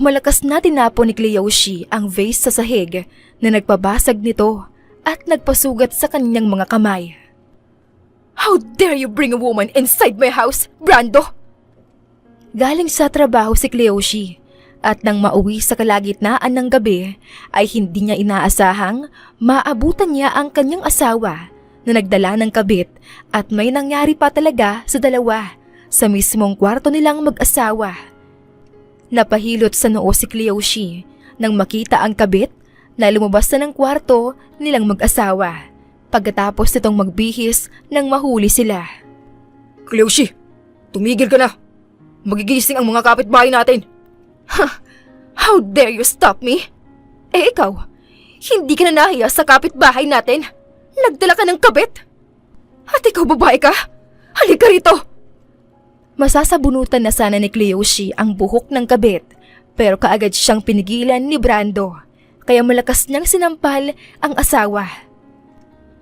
Malakas na tinapon ni Kiyoshi ang vase sa sahig na nagpabasag nito at nagpasugat sa kanyang mga kamay. How dare you bring a woman inside my house, Brando? Galing sa trabaho si Kiyoshi at nang mauwi sa kalagitnaan ng gabi ay hindi niya inaasahang maabutan niya ang kanyang asawa na nagdala ng kabit at may nangyari pa talaga sa dalawa sa mismong kwarto nilang mag-asawa. Napahilot sa noo si Kiyoshi nang makita ang kabit na lumabas na ng kwarto nilang mag-asawa pagkatapos nitong magbihis nang mahuli sila. Kiyoshi, tumigil ka na. Magigising ang mga kapitbahay natin. How dare you stop me? Eh ikaw, hindi ka na nahiya sa kapitbahay natin. Nagdala ka ng kabit. At ikaw babae ka? Halika rito. Masasabunutan na sana ni Kiyoshi ang buhok ng kabit pero kaagad siyang pinigilan ni Brando kaya malakas niyang sinampal ang asawa.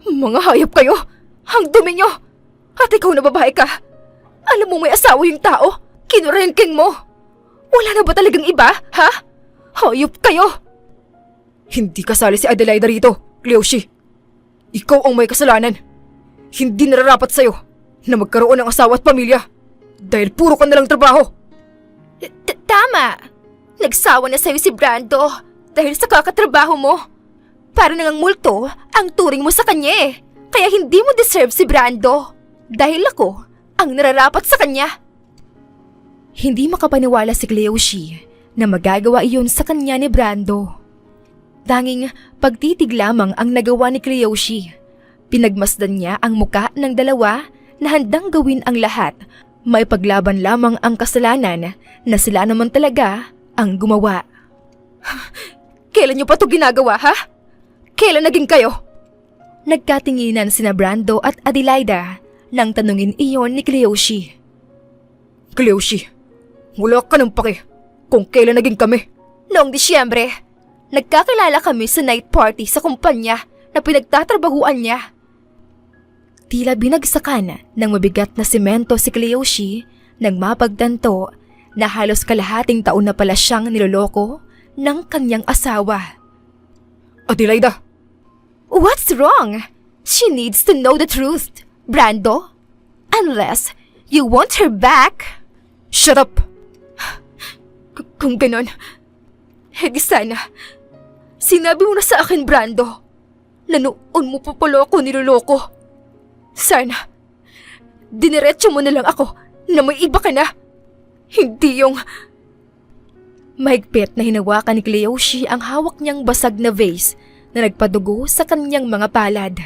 Mga hayop kayo! Ang dumi nyo! At ikaw na babae ka! Alam mo may asawa yung tao? Kinurengking mo! Wala na ba talagang iba, ha? Hayop kayo! Hindi kasali si Adelaida rito, Kiyoshi. Ikaw ang may kasalanan. Hindi nararapat sa'yo na magkaroon ng asawa at pamilya. Dahil puro ka nalang trabaho. Tama! Nagsawa na sa'yo si Brando dahil sa kakatrabaho mo. Para nang multo ang turing mo sa kanya eh. Kaya hindi mo deserve si Brando. Dahil ako ang nararapat sa kanya. Hindi makapaniwala si Kiyoshi na magagawa iyon sa kanya ni Brando. Tanging pagtitig lamang ang nagawa ni Kiyoshi. Pinagmasdan niya ang muka ng dalawa na handang gawin ang lahat. May paglaban lamang ang kasalanan na sila naman talaga ang gumawa. Kailan niyo pa ito ginagawa, ha? Kailan naging kayo? Nagkatinginan sina Brando at Adelaida nang tanungin iyon ni Kiyoshi. Kiyoshi, wala ka ng pake kung kailan naging kami. Noong Disyembre, nagkakilala kami sa night party sa kumpanya na pinagtatrabahuan niya. Tila binagsakan ng mabigat na semento si Kiyoshi nang mapagtanto na halos kalahating taon na pala siyang niloloko ng kanyang asawa. Adelaida! What's wrong? She needs to know the truth, Brando. Unless you want her back. Shut up! Kung ganon, di sana. Sinabi mo na sa akin, Brando, na noon mo pa pala ako niloloko. Sana, diniretso mo na lang ako na may iba ka na. Hindi yung... Mahigpit na hinawakan ni Kiyoshi ang hawak niyang basag na vase na nagpadugo sa kanyang mga palad.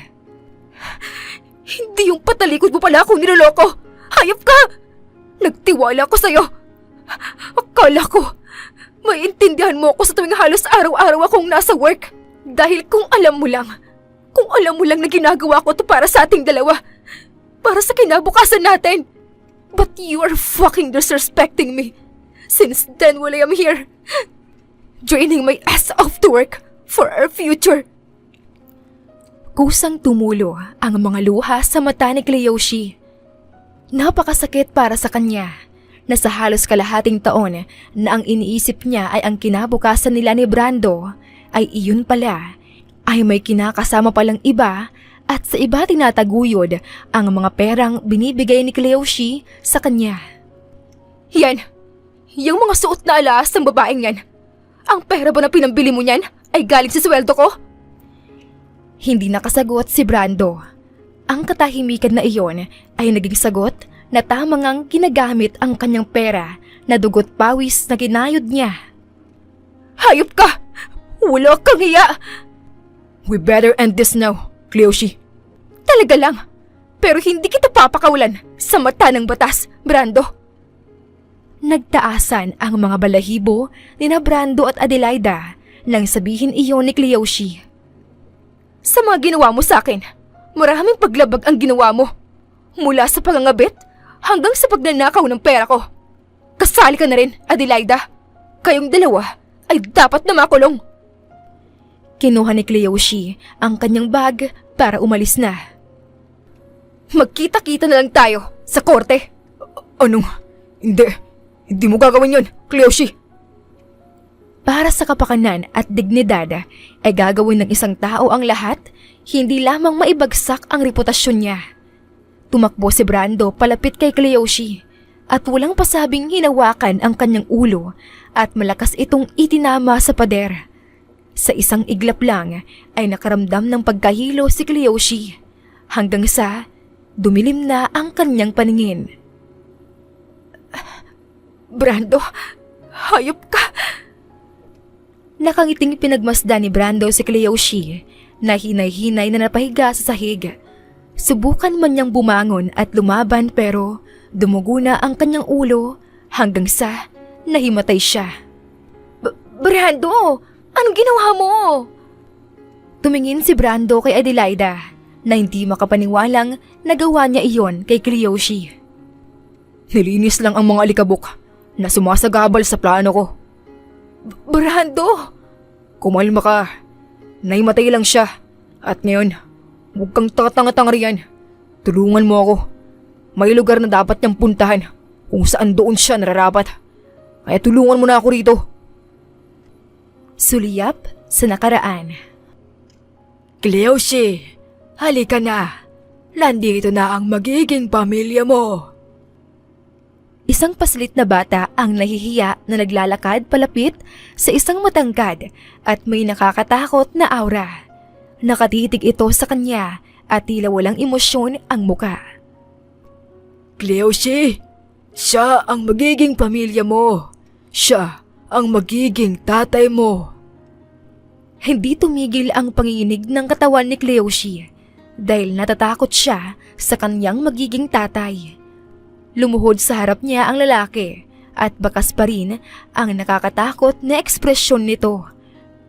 Hindi yung patalikod mo pala akong niloloko. Hayop ka! Nagtiwala ko sa'yo. Akala ko, maiintindihan mo ako sa tuwing halos araw-araw akong nasa work. Dahil kung alam mo lang na ginagawa ko to para sa ating dalawa. Para sa kinabukasan natin. But you are fucking disrespecting me. Since then while I am here, draining my ass off to work for our future. Kusang tumulo ang mga luha sa mata ni Kiyoshi. Napakasakit para sa kanya na sa halos kalahating taon na ang iniisip niya ay ang kinabukasan nila ni Brando ay iyon pala ay may kinakasama palang iba at sa iba tinataguyod ang mga perang binibigay ni Kiyoshi sa kanya. Yan! Yung mga suot na alas ng babaeng yan. Ang pera ba na pinambili mo niyan ay galing sa sweldo ko? Hindi nakasagot si Brando. Ang katahimikan na iyon ay naging sagot na tamang ang ginagamit ang kanyang pera na dugot pawis na ginayod niya. Hayop ka! Wala kang hiya! We better end this now, Kiyoshi. Talaga lang. Pero hindi kita papakawalan sa mata ng batas, Brando. Nagtaasan ang mga balahibo ni Brando at Adelaida nang sabihin iyon ni Kiyoshi. Sa mga ginawa mo sa akin, maraming paglabag ang ginawa mo. Mula sa pangangabit hanggang sa pagnanakaw ng pera ko. Kasali ka na rin, Adelaida. Kayong dalawa ay dapat na makulong. Kinuha ni Kiyoshi ang kanyang bag para umalis na. Magkita-kita na lang tayo sa korte. Anong? Hindi mo gagawin yun, Kiyoshi. para sa kapakanan at dignidad ay gagawin ng isang tao ang lahat, hindi lamang maibagsak ang reputasyon niya. Tumakbo si Brando palapit kay Kiyoshi at walang pasabing hinawakan ang kanyang ulo at malakas itong itinama sa pader. Sa isang iglap lang ay nakaramdam ng pagkahilo si Kiyoshi hanggang sa dumilim na ang kanyang paningin. Brando, hayop ka! Nakangiting pinagmasdan ni Brando si Kiyoshi na hinay-hinay na napahiga sa sahig. Subukan man niyang bumangon at lumaban pero dumugo na ang kanyang ulo hanggang sa nahimatay siya. Brando, anong ginawa mo? Tumingin si Brando kay Adelaida na hindi makapaniwalang nagawa niya iyon kay Kiyoshi. Nilinis lang ang mga alikabok na sumasagabal sa plano ko. Brando! Kumalma ka. Naimatay lang siya. At ngayon, huwag kang tatanga-tanga riyan. Tulungan mo ako. May lugar na dapat niyang puntahan kung saan doon siya nararapat. Kaya tulungan mo na ako rito. Suliyap sa nakaraan. Kiyoshi, halika na. Nandito na ang magiging pamilya mo. Isang paslit na bata ang nahihiya na naglalakad palapit sa isang matangkad at may nakakatakot na aura. Nakatitig ito sa kanya at tila walang emosyon ang muka. Kiyoshi, siya ang magiging pamilya mo. Siya ang magiging tatay mo. Hindi tumigil ang panginginig ng katawan ni Kiyoshi dahil natatakot siya sa kanyang magiging tatay. Lumuhod sa harap niya ang lalaki at bakas pa rin ang nakakatakot na ekspresyon nito.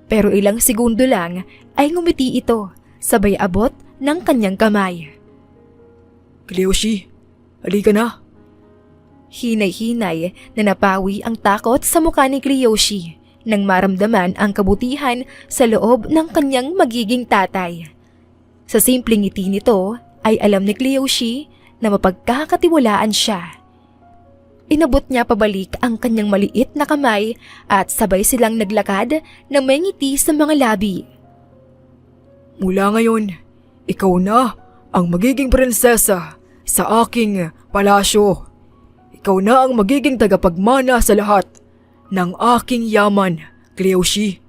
Pero ilang segundo lang ay ngumiti ito sabay abot ng kanyang kamay. Kiyoshi, halika na. Hinay-hinay na napawi ang takot sa mukha ni Kiyoshi nang maramdaman ang kabutihan sa loob ng kanyang magiging tatay. Sa simpleng ngiti nito ay alam ni Kiyoshi na mapagkakatiwalaan siya. Inabot niya pabalik ang kanyang maliit na kamay at sabay silang naglakad na may ngiti sa mga labi. Mula ngayon, ikaw na ang magiging prinsesa sa aking palasyo. Ikaw na ang magiging tagapagmana sa lahat ng aking yaman, Kiyoshi.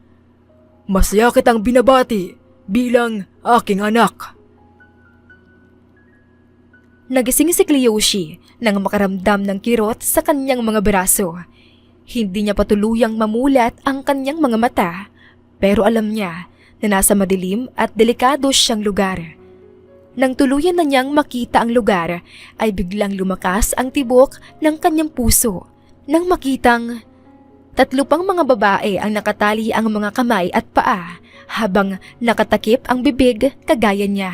Masaya kitang binabati bilang aking anak. Nagising si Kiyoshi nang makaramdam ng kirot sa kanyang mga braso. Hindi niya patuluyang mamulat ang kanyang mga mata pero alam niya na nasa madilim at delikado siyang lugar. Nang tuluyan na niyang makita ang lugar ay biglang lumakas ang tibok ng kanyang puso nang makitang 3 pang mga babae ang nakatali ang mga kamay at paa habang nakatakip ang bibig kagaya niya.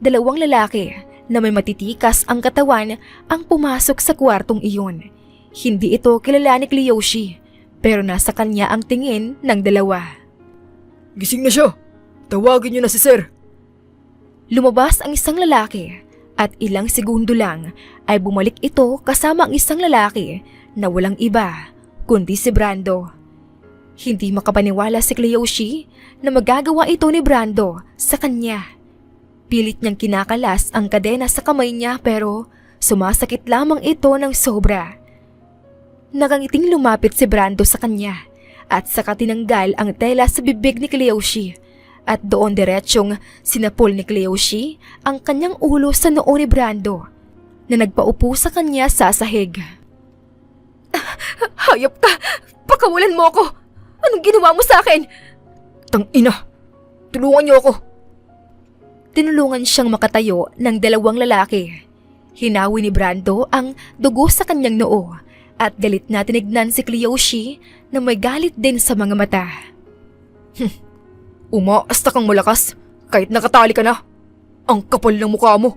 2 lalaki na may matitikas ang katawan ang pumasok sa kwartong iyon. Hindi ito kilala ni Kiyoshi pero nasa kanya ang tingin ng 2. Gising na siya! Tawagin niyo na si Sir! Lumabas ang isang lalaki at ilang segundo lang ay bumalik ito kasama ang isang lalaki na walang iba kundi si Brando. Hindi makapaniwala si Kiyoshi na magagawa ito ni Brando sa kanya. Pilit niyang kinakalas ang kadena sa kamay niya pero sumasakit lamang ito ng sobra. Nakangiting lumapit si Brando sa kanya at saka tinanggal ang tela sa bibig ni Kiyoshi at doon diretsyong sinapol ni Kiyoshi ang kanyang ulo sa noo ni Brando na nagpaupo sa kanya sa sahig. Hayop ka! Pakawalan mo ako! Anong ginawa mo sa akin? Tangina! Tulungan niyo ako! Tinulungan siyang makatayo ng 2 lalaki. Hinawi ni Brando ang dugo sa kanyang noo at galit na tinignan si Kiyoshi na may galit din sa mga mata. Umaasta kang malakas kahit nakatali ka na. Ang kapal ng mukha mo.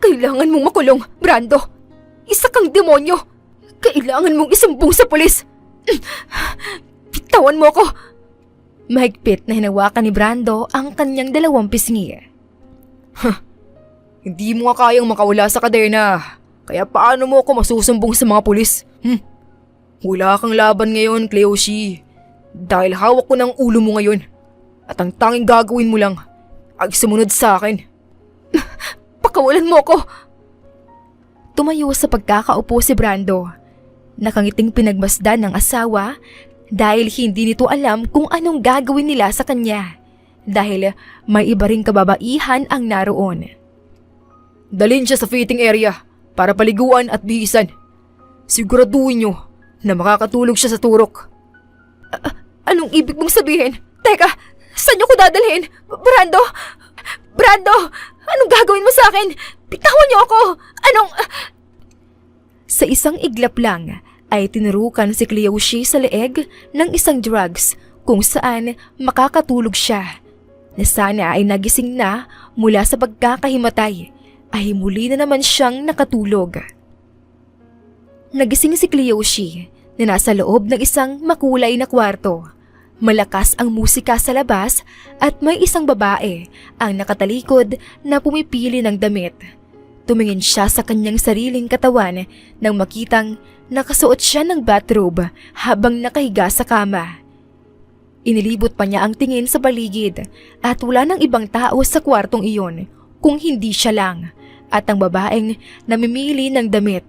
Kailangan mong makulong, Brando. Isa kang demonyo. Kailangan mong isumbong sa pulis. Bitawan mo ako. Mahigpit na hinawakan ni Brando ang kanyang 2 pisngi. Hindi mo nga kayang makawala sa kadena. Kaya paano mo ako masusumbong sa mga pulis? Wala kang laban ngayon, Cleoshi. Dahil hawak ko ng ulo mo ngayon. At ang tanging gagawin mo lang ay sumunod sa akin. Pakawalan mo ako! Tumayo sa pagkakaupo si Brando. Nakangiting pinagmasdan ng asawa dahil hindi nito alam kung anong gagawin nila sa kanya. Dahil may iba ring kababaihan ang naroon. Dalhin siya sa fitting area para paliguan at bihisan. Siguraduhin niyo na makakatulog siya sa turok. Anong ibig mong sabihin? Teka, saan niyo ko dadalhin? Brando! Brando! Anong gagawin mo sa akin? Bitawan niyo ako! Sa isang iglap lang ay tinurukan si Cleoshi sa leeg ng isang drugs kung saan makakatulog siya. Na sana ay nagising na mula sa pagkakahimatay ay muli na naman siyang nakatulog. Nagising si Cleoshi na nasa loob ng isang makulay na kwarto. Malakas ang musika sa labas at may isang babae ang nakatalikod na pumipili ng damit. Tumingin siya sa kanyang sariling katawan nang makitang nakasuot siya ng bathrobe habang nakahiga sa kama. Inilibot pa niya ang tingin sa paligid at wala nang ibang tao sa kwartong iyon kung hindi siya lang at ang babaeng namimili ng damit.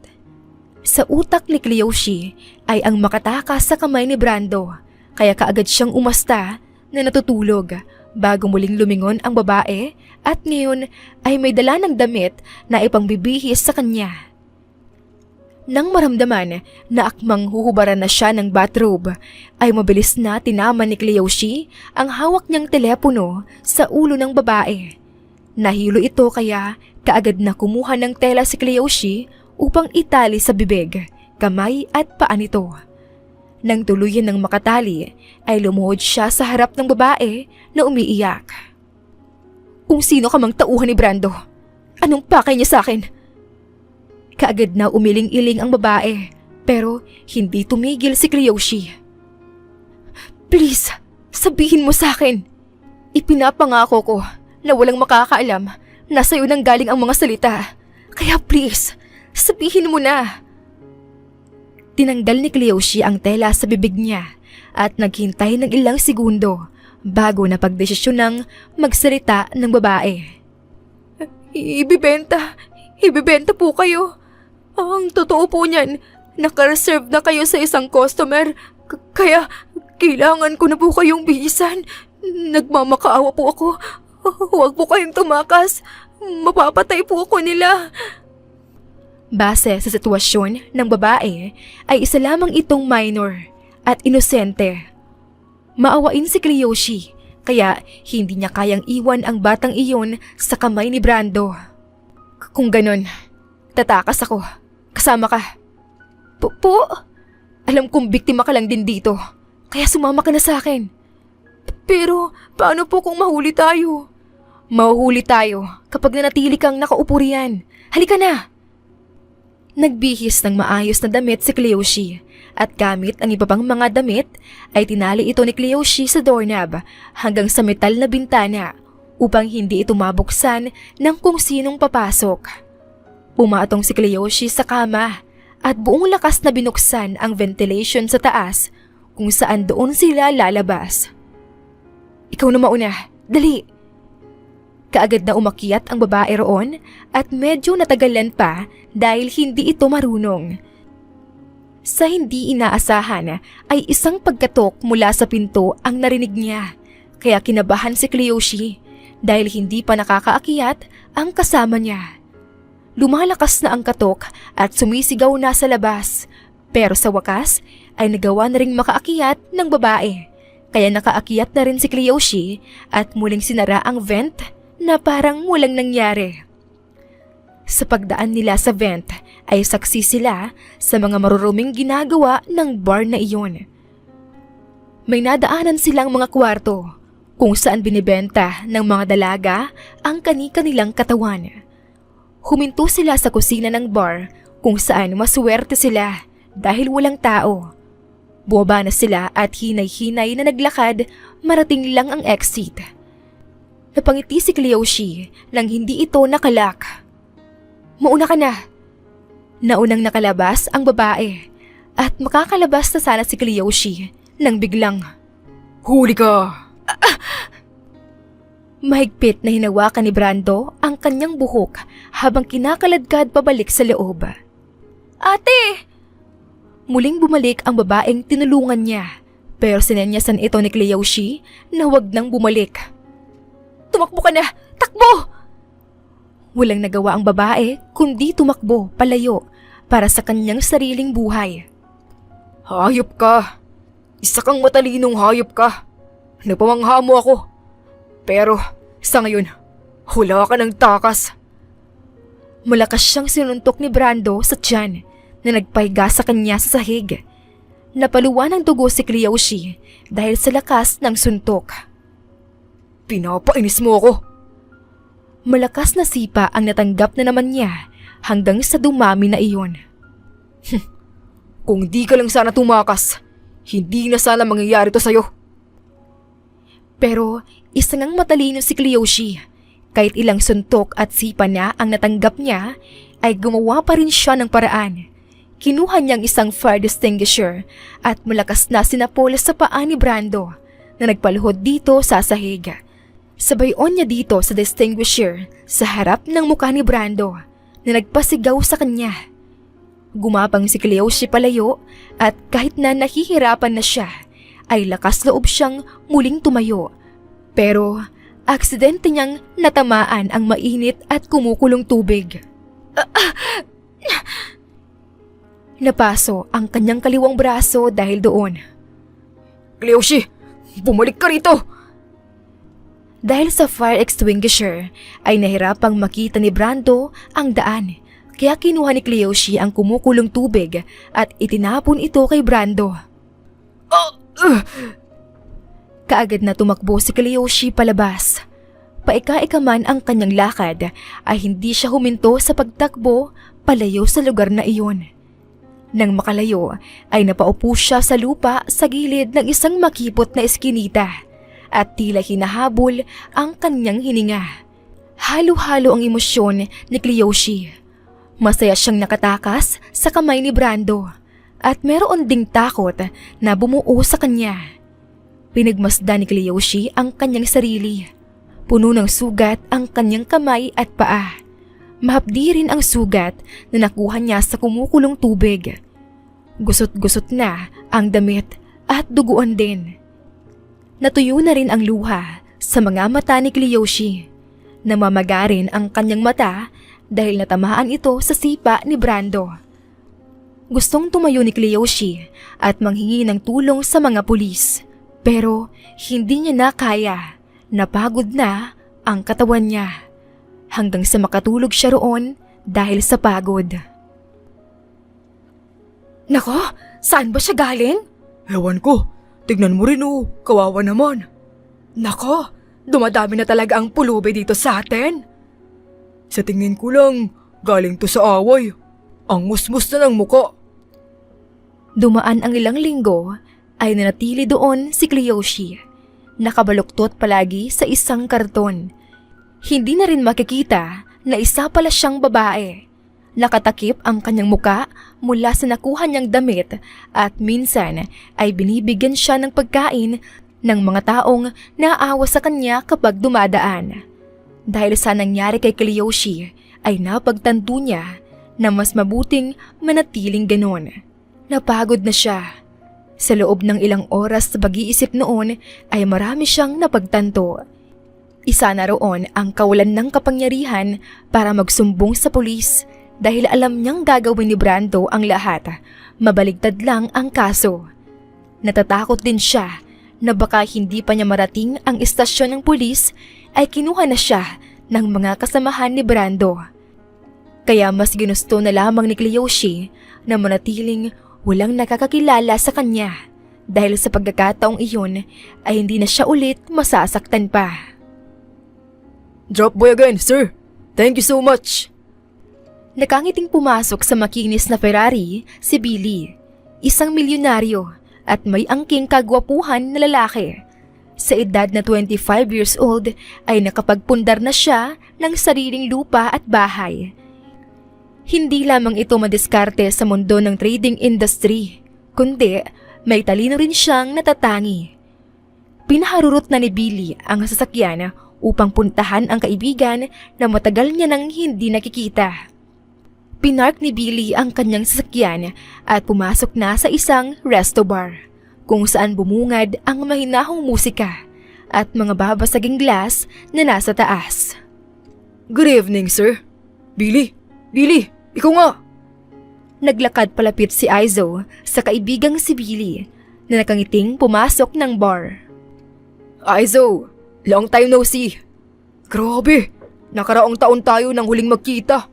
Sa utak ni Cleoshi ay ang makatakas sa kamay ni Brando. Kaya kaagad siyang umasta na natutulog bago muling lumingon ang babae at ngayon ay may dala ng damit na ipangbibihis sa kanya. Nang maramdaman na akmang huhubaran na siya ng bathrobe, ay mabilis na tinaman ni Cleoshi ang hawak niyang telepono sa ulo ng babae. Nahilo ito kaya kaagad na kumuha ng tela si Cleoshi upang itali sa bibig, kamay at paa nito. Nang tuluyan ng makatali, ay lumuhod siya sa harap ng babae na umiiyak. Kung sino ka mang tauhan ni Brando, anong pakay niya sa akin? Kaagad na umiling-iling ang babae, pero hindi tumigil si Cleoshi. Please, sabihin mo sa akin. Ipinapangako ko na walang makakaalam na sa'yo nang galing ang mga salita. Kaya please, sabihin mo na. Tinanggal ni Cleoshi ang tela sa bibig niya at naghintay ng ilang segundo bago na pagdesisyonang magsalita ng babae. Ibibenta po kayo. Ang totoo po niyan, naka-reserve na kayo sa isang customer, kaya kailangan ko na po kayong bihisan. Nagmamakaawa po ako. Huwag po kayong tumakas. Mapapatay po ako nila. Base sa sitwasyon ng babae ay isa lamang itong minor at inosente. Maawain si Cleoshi kaya hindi niya kayang iwan ang batang iyon sa kamay ni Brando. Kung ganon, tatakas ako. Kasama ka. Po? Alam kong biktima ka lang din dito, kaya sumama ka na sa akin. Pero paano po kung mahuli tayo? Mahuhuli tayo kapag nanatili kang nakaupo riyan. Halika na! Nagbihis ng maayos na damit si Cleoshi at gamit ang iba pang mga damit ay tinali ito ni Cleoshi sa doorknob hanggang sa metal na bintana upang hindi ito mabuksan ng kung sinong papasok. Pumatong si Cleoshi sa kama at buong lakas na binuksan ang ventilation sa taas kung saan doon sila lalabas. Ikaw na mauna, dali! Kaagad na umakyat ang babae roon at medyo natagalan pa dahil hindi ito marunong. Sa hindi inaasahan ay isang pagkatok mula sa pinto ang narinig niya kaya kinabahan si Cleoshi dahil hindi pa nakakaakyat ang kasama niya. Lumalakas na ang katok at sumisigaw na sa labas pero sa wakas ay nagawa na ring makaakyat ng babae kaya nakaakyat na rin si Cleoshi at muling sinara ang vent na parang walang nangyari. Sa pagdaan nila sa vent ay saksi sila sa mga maruruming ginagawa ng bar na iyon. May nadaanan silang mga kwarto kung saan binibenta ng mga dalaga ang kani-kanilang katawan. Huminto sila sa kusina ng bar kung saan maswerte sila dahil walang tao. Bumaba na sila at hinay-hinay na naglakad marating lang ang exit. Napangiti si Cleoshi nang hindi ito nakalak. Mauna ka na. Naunang nakalabas ang babae at makakalabas na sana si Kiyoshi nang biglang Huli ka! mahigpit na hinawakan ni Brando ang kanyang buhok habang kinakaladkad pabalik sa loob. Ate! Muling bumalik ang babaeng tinulungan niya pero sinenyasan ito ni Kiyoshi na huwag nang bumalik. Tumakbo ka na! Takbo! Walang nagawa ang babae kundi tumakbo palayo para sa kanyang sariling buhay. Hayop ka! Isa kang matalinong hayop ka! Napamangha mo ako! Pero sa ngayon, hula ka ng takas. Malakas siyang sinuntok ni Brando sa tiyan na nagpahiga sa kanya sa sahig. Napaluwa ng dugo si Kiyoshi dahil sa lakas ng suntok. Pinapainis mo ako! Malakas na sipa ang natanggap na naman niya hanggang sa dumami na iyon. Kung di ka lang sana tumakas, hindi na sana mangyayari to sa'yo. Pero isang ang matalino si Kiyoshi. Kahit ilang suntok at sipa na ang natanggap niya, ay gumawa pa rin siya ng paraan. Kinuha niyang isang fire extinguisher at malakas na sinapol sa paa ni Brando na nagpaluhod dito sa sahig. Sabay-on niya dito sa extinguisher sa harap ng mukha ni Brando na nagpasigaw sa kanya. Gumapang si Kiyoshi palayo at kahit na nahihirapan na siya, ay lakas loob siyang muling tumayo. Pero aksidente niyang natamaan ang mainit at kumukulong tubig. Napaso ang kanyang kaliwang braso dahil doon. Kiyoshi, bumalik ka rito! Dahil sa fire extinguisher ay nahirapang makita ni Brando ang daan. Kaya kinuha ni Kiyoshi ang kumukulong tubig at itinapon ito kay Brando. Kaagad na tumakbo si Kiyoshi palabas. Paika-ika man ang kanyang lakad ay hindi siya huminto sa pagtakbo palayo sa lugar na iyon. Nang makalayo ay napaupo siya sa lupa sa gilid ng isang makipot na eskinita at tila hinahabol ang kanyang hininga. Halo-halo ang emosyon ni Kiyoshi. Masaya siyang nakatakas sa kamay ni Brando at meron ding takot na bumuo sa kanya. Pinagmasdan ni Kiyoshi ang kanyang sarili. Puno ng sugat ang kanyang kamay at paa. Mahapdi rin ang sugat na nakuha niya sa kumukulong tubig. Gusot-gusot na ang damit at duguan din. Natuyo na rin ang luha sa mga mata ni Kiyoshi. Namamaga rin ang kanyang mata dahil natamaan ito sa sipa ni Brando. Gustong tumayo ni Kiyoshi at manghingi ng tulong sa mga pulis. Pero hindi niya na kaya. Napagod na ang katawan niya. Hanggang sa makatulog siya roon dahil sa pagod. Nako, saan ba siya galing? Ewan ko, tignan mo rin kawawa naman. Nako, dumadami na talaga ang pulubi dito sa atin. Sa tingin ko lang, galing to sa away. Ang musmus na ng muka. Dumaan ang ilang linggo ay nanatili doon si Kiyoshi. Nakabaluktot palagi sa isang karton. Hindi na rin makikita na isa pala siyang babae. Nakatakip ang kanyang muka mula sa nakuha niyang damit at minsan ay binibigyan siya ng pagkain ng mga taong naaawa sa kanya kapag dumadaan. Dahil sa nangyari kay Kiyoshi ay napagtanto niya na mas mabuting manatiling ganon. Napagod na siya. Sa loob ng ilang oras sa pag-iisip noon ay marami siyang napagtanto. Isa na roon ang kawalan ng kapangyarihan para magsumbong sa pulis dahil alam niyang gagawin ni Brando ang lahat. Mabaligtad lang ang kaso. Natatakot din siya na baka hindi pa niya marating ang istasyon ng pulis ay kinuha na siya ng mga kasamahan ni Brando. Kaya mas ginusto na lamang ni Kiyoshi na manatiling walang nakakakilala sa kanya dahil sa pagkakataong iyon ay hindi na siya ulit masasaktan pa. Drop boy again, sir. Thank you so much. Nakangiting pumasok sa makinis na Ferrari si Billy, isang milyonaryo at may angking kagwapuhan na lalaki. Sa edad na 25 years old ay nakapagpundar na siya ng sariling lupa at bahay. Hindi lamang ito madiskarte sa mundo ng trading industry, kundi may talino rin siyang natatangi. Pinaharurot na ni Billy ang sasakyan upang puntahan ang kaibigan na matagal niya nang hindi nakikita. Pinark ni Billy ang kanyang sasakyan at pumasok na sa isang resto bar kung saan bumungad ang mahinahong musika at mga babasaging glass na nasa taas. Good evening, sir. Billy, ikaw nga. Naglakad palapit si Aizo sa kaibigang si Billy na nakangiting pumasok ng bar. Aizo, long time no see. Grabe, nakaraang taon tayo nang huling magkita.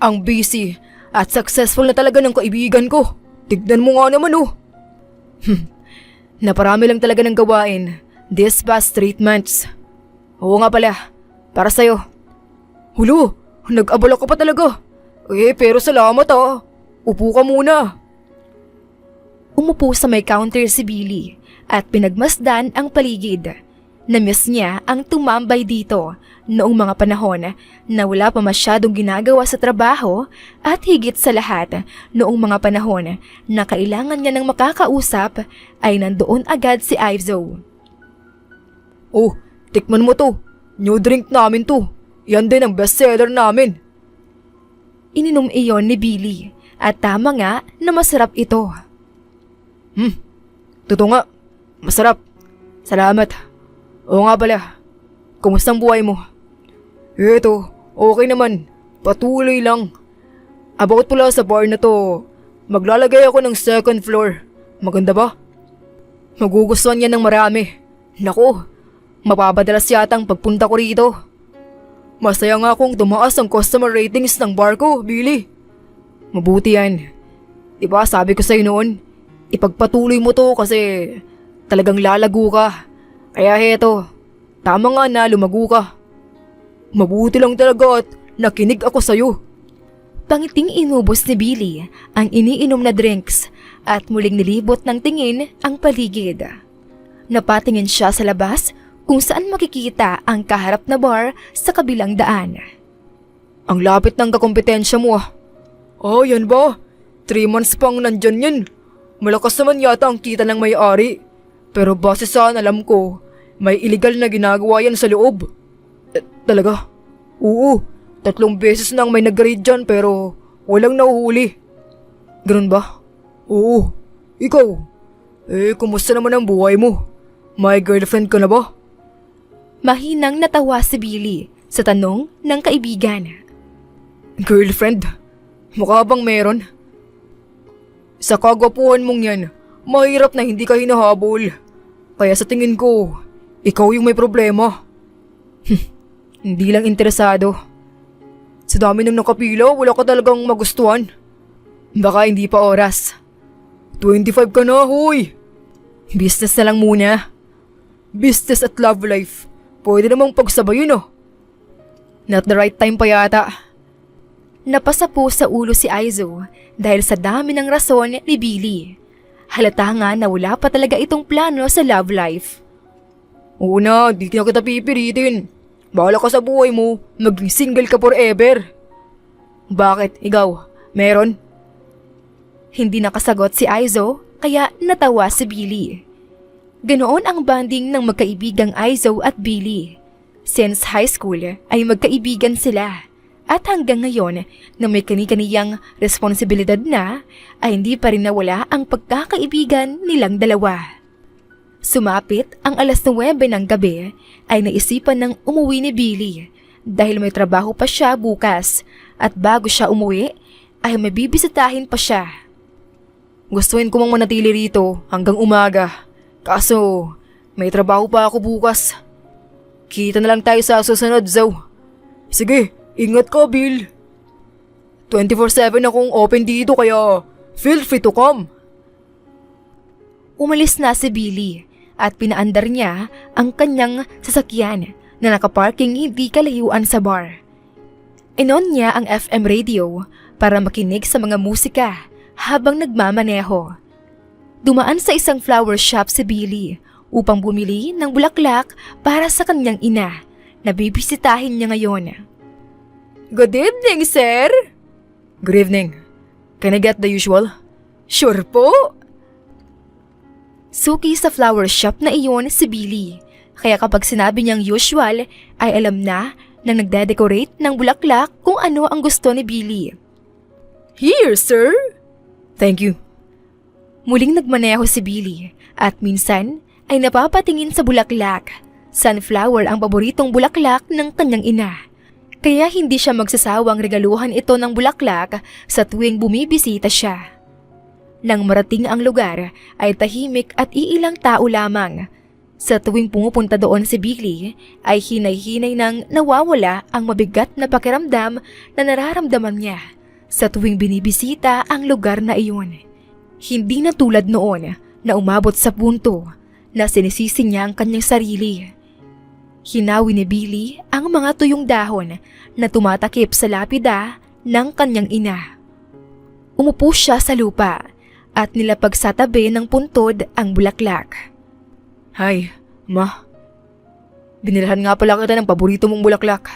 Ang busy at successful na talaga ng kaibigan ko. Tignan mo nga naman oh. Naparami lang talaga ng gawain this past 3 months. Oo nga pala, para sa'yo. Hulo, nag-abala ka pa talaga. Pero salamat ah. Upo ka muna. Umupo sa may counter si Billy at pinagmasdan ang paligid. Namiss niya ang tumambay dito noong mga panahon na wala pa masyadong ginagawa sa trabaho at higit sa lahat noong mga panahon na kailangan niya ng makakausap ay nandoon agad si Aizo. Oh, tikman mo to. New drink namin to. Yan din ang bestseller namin. Ininom iyon ni Billy at tama nga na masarap ito. Totoo nga. Masarap. Salamat. Oo nga pala. Kumusta ang buhay mo? Eto, okay naman. Patuloy lang. About pala sa bar na to, maglalagay ako ng 2nd floor. Maganda ba? Magugustuhan yan ng marami. Naku, mapapadalas yata ang pagpunta ko rito. Masaya nga akong tumaas ang customer ratings ng bar ko, Billy. Mabuti yan. Diba sabi ko sa'yo noon, ipagpatuloy mo to kasi talagang lalago ka. Kaya heto, tama nga na lumago ka. Mabuti lang talaga at nakinig ako sa'yo. Pangiting inubos ni Billy ang iniinom na drinks at muling nilibot ng tingin ang paligid. Napatingin siya sa labas kung saan makikita ang kaharap na bar sa kabilang daan. Ang lapit ng kakompetensya mo ah. Oh, yan ba? 3 months pang nandyan yan. Malakas naman yata ang kita ng may-ari. Pero base sa alam ko, may illegal na ginagawa yan sa loob. Talaga? Oo, 3 beses nang may nag-raid dyan pero walang nahuhuli. Ganun ba? Oo. Ikaw? Kumusta naman ang buhay mo? May girlfriend ka na ba? Mahinang natawa si Billy sa tanong ng kaibigan. Girlfriend? Mukha bang meron? Sa kagwapuhan mong yan, mahirap na hindi ka hinahabol. Kaya sa tingin ko, ikaw yung may problema. Hindi lang interesado. Sa dami ng nakapila, wala ka talagang magustuhan. Baka hindi pa oras. 25 ka na, hoy! Business na lang muna. Business at love life. Pwede namang pagsabayin oh. Not the right time pa yata. Napasa po sa ulo si Aizo dahil sa dami ng rason ni Billy. Halata nga na wala pa talaga itong plano sa love life. Oo na, di na kita pipiritin. Bahala ka sa buhay mo, maging single ka forever. Bakit? Ikaw? Meron? Hindi nakasagot si Aizo kaya natawa si Billy. Ganoon ang bonding ng magkaibigang Aizo at Billy. Since high school ay magkaibigan sila. At hanggang ngayon na may kani-kaniyang responsibilidad na ay hindi pa rin nawala ang pagkakaibigan nilang dalawa. Sumapit ang 9:00 ng gabi ay naisipan ng umuwi ni Billy dahil may trabaho pa siya bukas at bago siya umuwi ay may bibisitahin pa siya. Gustuin ko mang manatili rito hanggang umaga kaso may trabaho pa ako bukas. Kita na lang tayo sa susunod, Zoe. Sige. Ingat ka, Bill. 24/7 akong open dito kaya feel free to come. Umalis na si Billy at pinaandar niya ang kanyang sasakyan na nakaparking hindi kalayuan sa bar. Inon niya ang FM radio para makinig sa mga musika habang nagmamaneho. Dumaan sa isang flower shop si Billy upang bumili ng bulaklak para sa kanyang ina na bibisitahin niya ngayon. Good evening, sir. Good evening. Can I get the usual? Sure po. Suki sa flower shop na iyon si Billy. Kaya kapag sinabi niyang usual, ay alam na nagde-decorate ng bulaklak kung ano ang gusto ni Billy. Here, sir! Thank you. Muling nagmaneho si Billy at minsan ay napapatingin sa bulaklak. Sunflower ang paboritong bulaklak ng kanyang ina. Kaya hindi siya magsasawang regaluhan ito ng bulaklak sa tuwing bumibisita siya. Nang marating ang lugar ay tahimik at iilang tao lamang. Sa tuwing pumupunta doon si Billy ay hinay-hinay nang nawawala ang mabigat na pakiramdam na nararamdaman niya sa tuwing binibisita ang lugar na iyon. Hindi na tulad noon na umabot sa punto na sinisisi niya ang kanyang sarili. Hinawi ni Billy ang mga tuyong dahon na tumatakip sa lapida ng kanyang ina. Umupo siya sa lupa at nilapag sa tabi ng puntod ang bulaklak. Hi, Ma. Binilhan nga pala kita ng paborito mong bulaklak.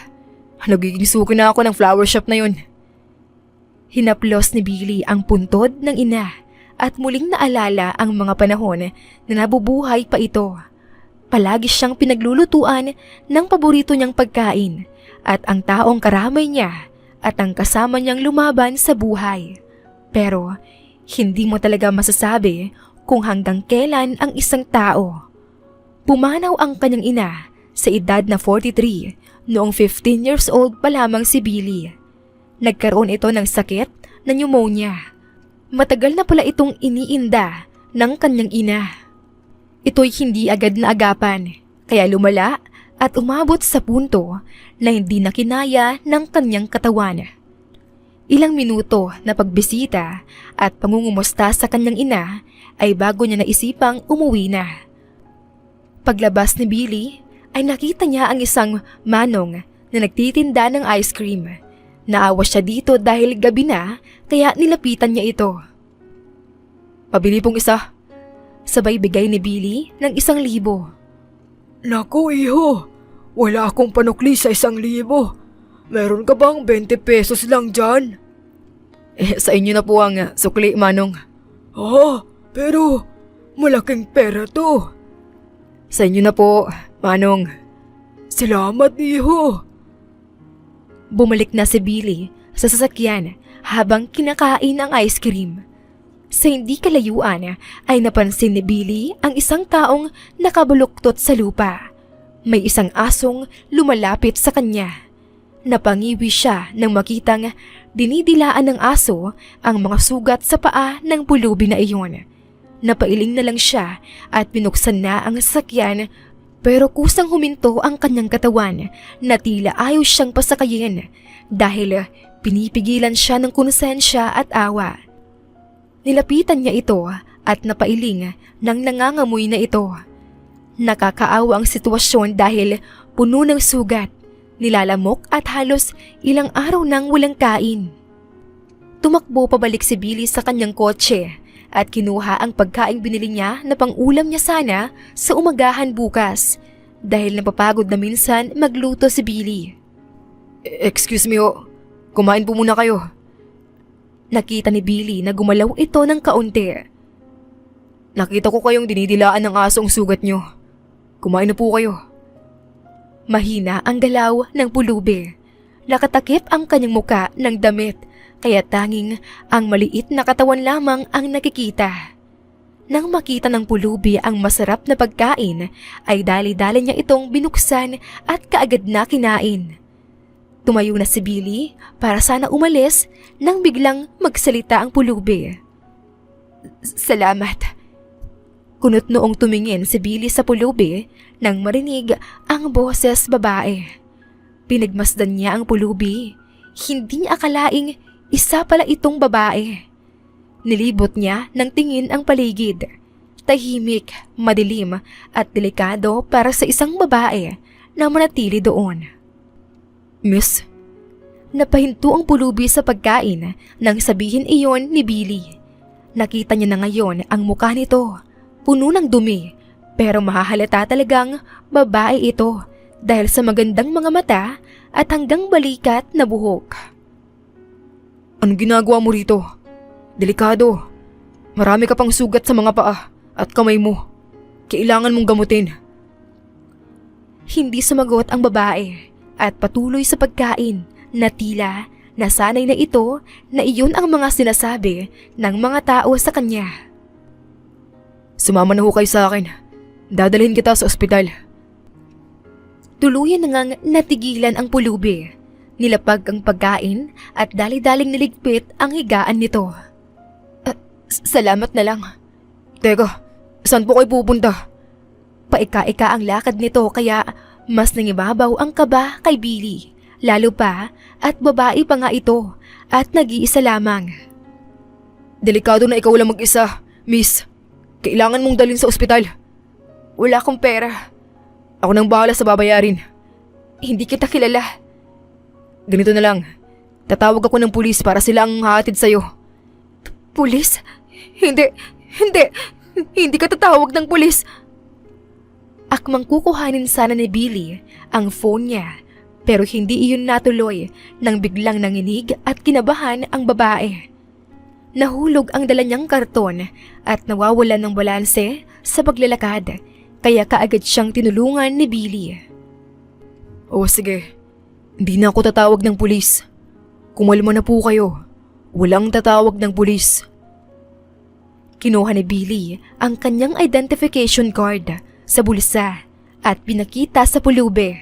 Nagiging suki na ako ng flower shop na yun. Hinaplos ni Billy ang puntod ng ina at muling naalala ang mga panahon na nabubuhay pa ito. Palagi siyang pinaglulutuan ng paborito niyang pagkain at ang taong karamay niya at ang kasama niyang lumaban sa buhay. Pero hindi mo talaga masasabi kung hanggang kailan ang isang tao. Pumanaw ang kanyang ina sa edad na 43 noong 15 years old pa lamang si Billy. Nagkaroon ito ng sakit na pneumonia. Matagal na pala itong iniinda ng kanyang ina. Ito'y hindi agad na agapan, kaya lumala at umabot sa punto na hindi na kinaya ng kanyang katawan. Ilang minuto na pagbisita at pangungumusta sa kanyang ina ay bago niya naisipang umuwi na. Paglabas ni Billy ay nakita niya ang isang manong na nagtitinda ng ice cream. Naawa siya dito dahil gabi na kaya nilapitan niya ito. Pabili pong isa. Sabay bigay ni Billy ng 1,000. Naku, iho. Wala akong panukli sa 1,000. Meron ka bang 20 pesos lang dyan? Sa inyo na po ang sukli, Manong. Pero malaking pera to. Sa inyo na po, Manong. Salamat, iho. Bumalik na si Billy sa sasakyan habang kinakain ang ice cream. Sa hindi kalayuan ay napansin ni Billy ang isang taong nakabuluktot sa lupa. May isang asong lumalapit sa kanya. Napangiwi siya nang makitang dinidilaan ng aso ang mga sugat sa paa ng pulubi na iyon. Napailing na lang siya at binuksan na ang sasakyan pero kusang huminto ang kanyang katawan na tila ayaw siyang pasakayin dahil pinipigilan siya ng konsensya at awa. Nilapitan niya ito at napailing nang nangangamoy na ito. Nakakaawa ang sitwasyon dahil puno ng sugat, nilalamok at halos ilang araw nang walang kain. Tumakbo pabalik si Billy sa kanyang kotse at kinuha ang pagkaing binili niya na pang-ulam niya sana sa umagahan bukas dahil napapagod na minsan magluto si Billy. Excuse me ho, kumain po muna kayo. Nakita ni Billy na gumalaw ito ng kaunti. Nakita ko kayong dinidilaan ng asong sugat nyo. Kumain na po kayo. Mahina ang galaw ng pulubi. Nakatakip ang kanyang muka ng damit kaya tanging ang maliit na katawan lamang ang nakikita. Nang makita ng pulubi ang masarap na pagkain ay dali-dali niya itong binuksan at kaagad na kinain. Tumayo na si Billy para sana umalis nang biglang magsalita ang pulubi. Salamat. Kunot noong tumingin si Billy sa pulubi nang marinig ang boses babae. Pinagmasdan niya ang pulubi. Hindi niya akalaing isa pala itong babae. Nilibot niya ng tingin ang paligid. Tahimik, madilim at delikado para sa isang babae na manatili doon. Miss? Napahinto ang pulubi sa pagkain nang sabihin iyon ni Billy. Nakita niya na ngayon ang mukha nito. Puno ng dumi pero mahahalata talagang babae ito dahil sa magandang mga mata at hanggang balikat na buhok. Anong ginagawa mo rito? Delikado. Marami ka pang sugat sa mga paa at kamay mo. Kailangan mong gamutin. Hindi sumagot ang babae at patuloy sa pagkain na tila nasanay na ito na iyon ang mga sinasabi ng mga tao sa kanya. Sumama na ho kayo sa akin. Dadalhin kita sa ospital. Tuluyan na ngang natigilan ang pulubi. Nilapag ang pagkain at dali-daling niligpit ang higaan nito. Salamat na lang. Teka, saan po kayo pupunta? Paika-ika ang lakad nito kaya mas nangibabaw ang kaba kay Billy. Lalo pa at babae pa nga ito at nag-iisa lamang. Delikado na ikaw lang mag-isa, miss. Kailangan mong dalhin sa ospital. Wala akong pera. Ako nang bahala sa babayarin. Hindi kita kilala. Ganito na lang. Tatawag ako ng pulis para sila ang hahatid sa'yo. Pulis? Hindi ka tatawag ng pulis. Akmang kukuhanin sana ni Billy ang phone niya pero hindi iyon natuloy nang biglang nanginig at kinabahan ang babae. Nahulog ang dala niyang karton at nawawalan ng balanse sa paglalakad kaya kaagad siyang tinulungan ni Billy. O sige, hindi na ako tatawag ng pulis. Kumalma na po kayo. Walang tatawag ng pulis. Kinuha ni Billy ang kanyang identification card sa bulsa at pinakita sa pulubi.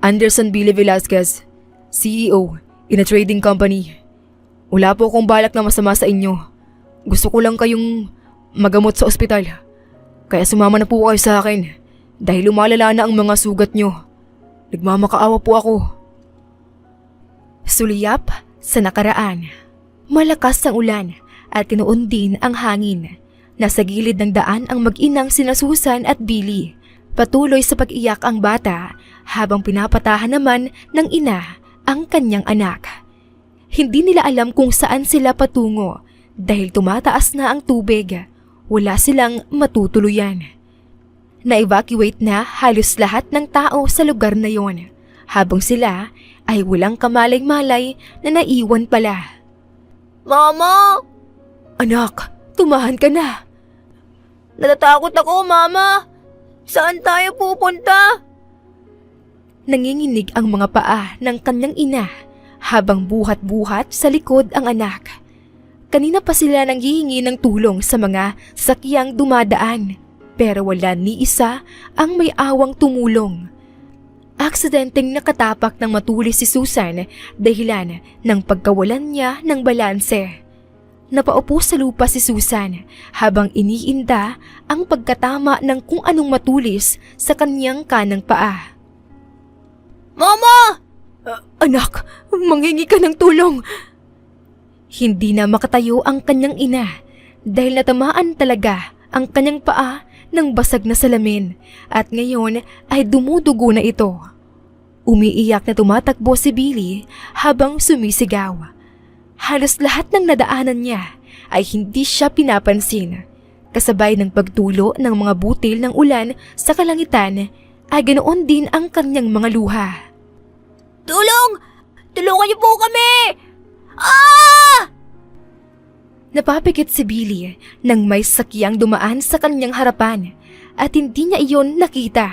Anderson Billy Velasquez, CEO in a trading company. Wala po akong balak na masama sa inyo. Gusto ko lang kayong magamot sa ospital. Kaya sumama na po kayo sa akin dahil lumalala na ang mga sugat nyo. Nagmamakaawa po ako. Suliyap sa nakaraan. Malakas ang ulan at tinuon din ang hangin. Nasa gilid ng daan ang mag-inang sina Susan at Billy. Patuloy sa pag-iyak ang bata habang pinapatahan naman ng ina ang kanyang anak. Hindi nila alam kung saan sila patungo dahil tumataas na ang tubig. Wala silang matutuluyan. Na-evacuate na halos lahat ng tao sa lugar na yon habang sila ay walang kamalay-malay na naiwan pala. Mama! Anak, tumahan ka na. Natatakot ako, Mama! Saan tayo pupunta? Nanginginig ang mga paa ng kanyang ina habang buhat-buhat sa likod ang anak. Kanina pa sila nanghihingi ng tulong sa mga sakyang dumadaan pero wala ni isa ang may awang tumulong. Aksidenteng nakatapak ng matulis si Susan dahilan ng pagkawalan niya ng balanse. Napaupo sa lupa si Susan habang iniinda ang pagkatama ng kung anong matulis sa kanyang kanang paa. Mama! Anak, manghingi ka ng tulong. Hindi na makatayo ang kanyang ina dahil natamaan talaga ang kanyang paa ng basag na salamin at ngayon ay dumudugo na ito. Umiiyak na tumatakbo si Billy habang sumisigaw. Halos lahat ng nadaanan niya ay hindi siya pinapansin. Kasabay ng pagtulo ng mga butil ng ulan sa kalangitan ay ganoon din ang kanyang mga luha. Tulong! Tulungan niyo po kami! Ah! Napapikit si Billy nang may sakyang dumaan sa kanyang harapan at hindi niya iyon nakita.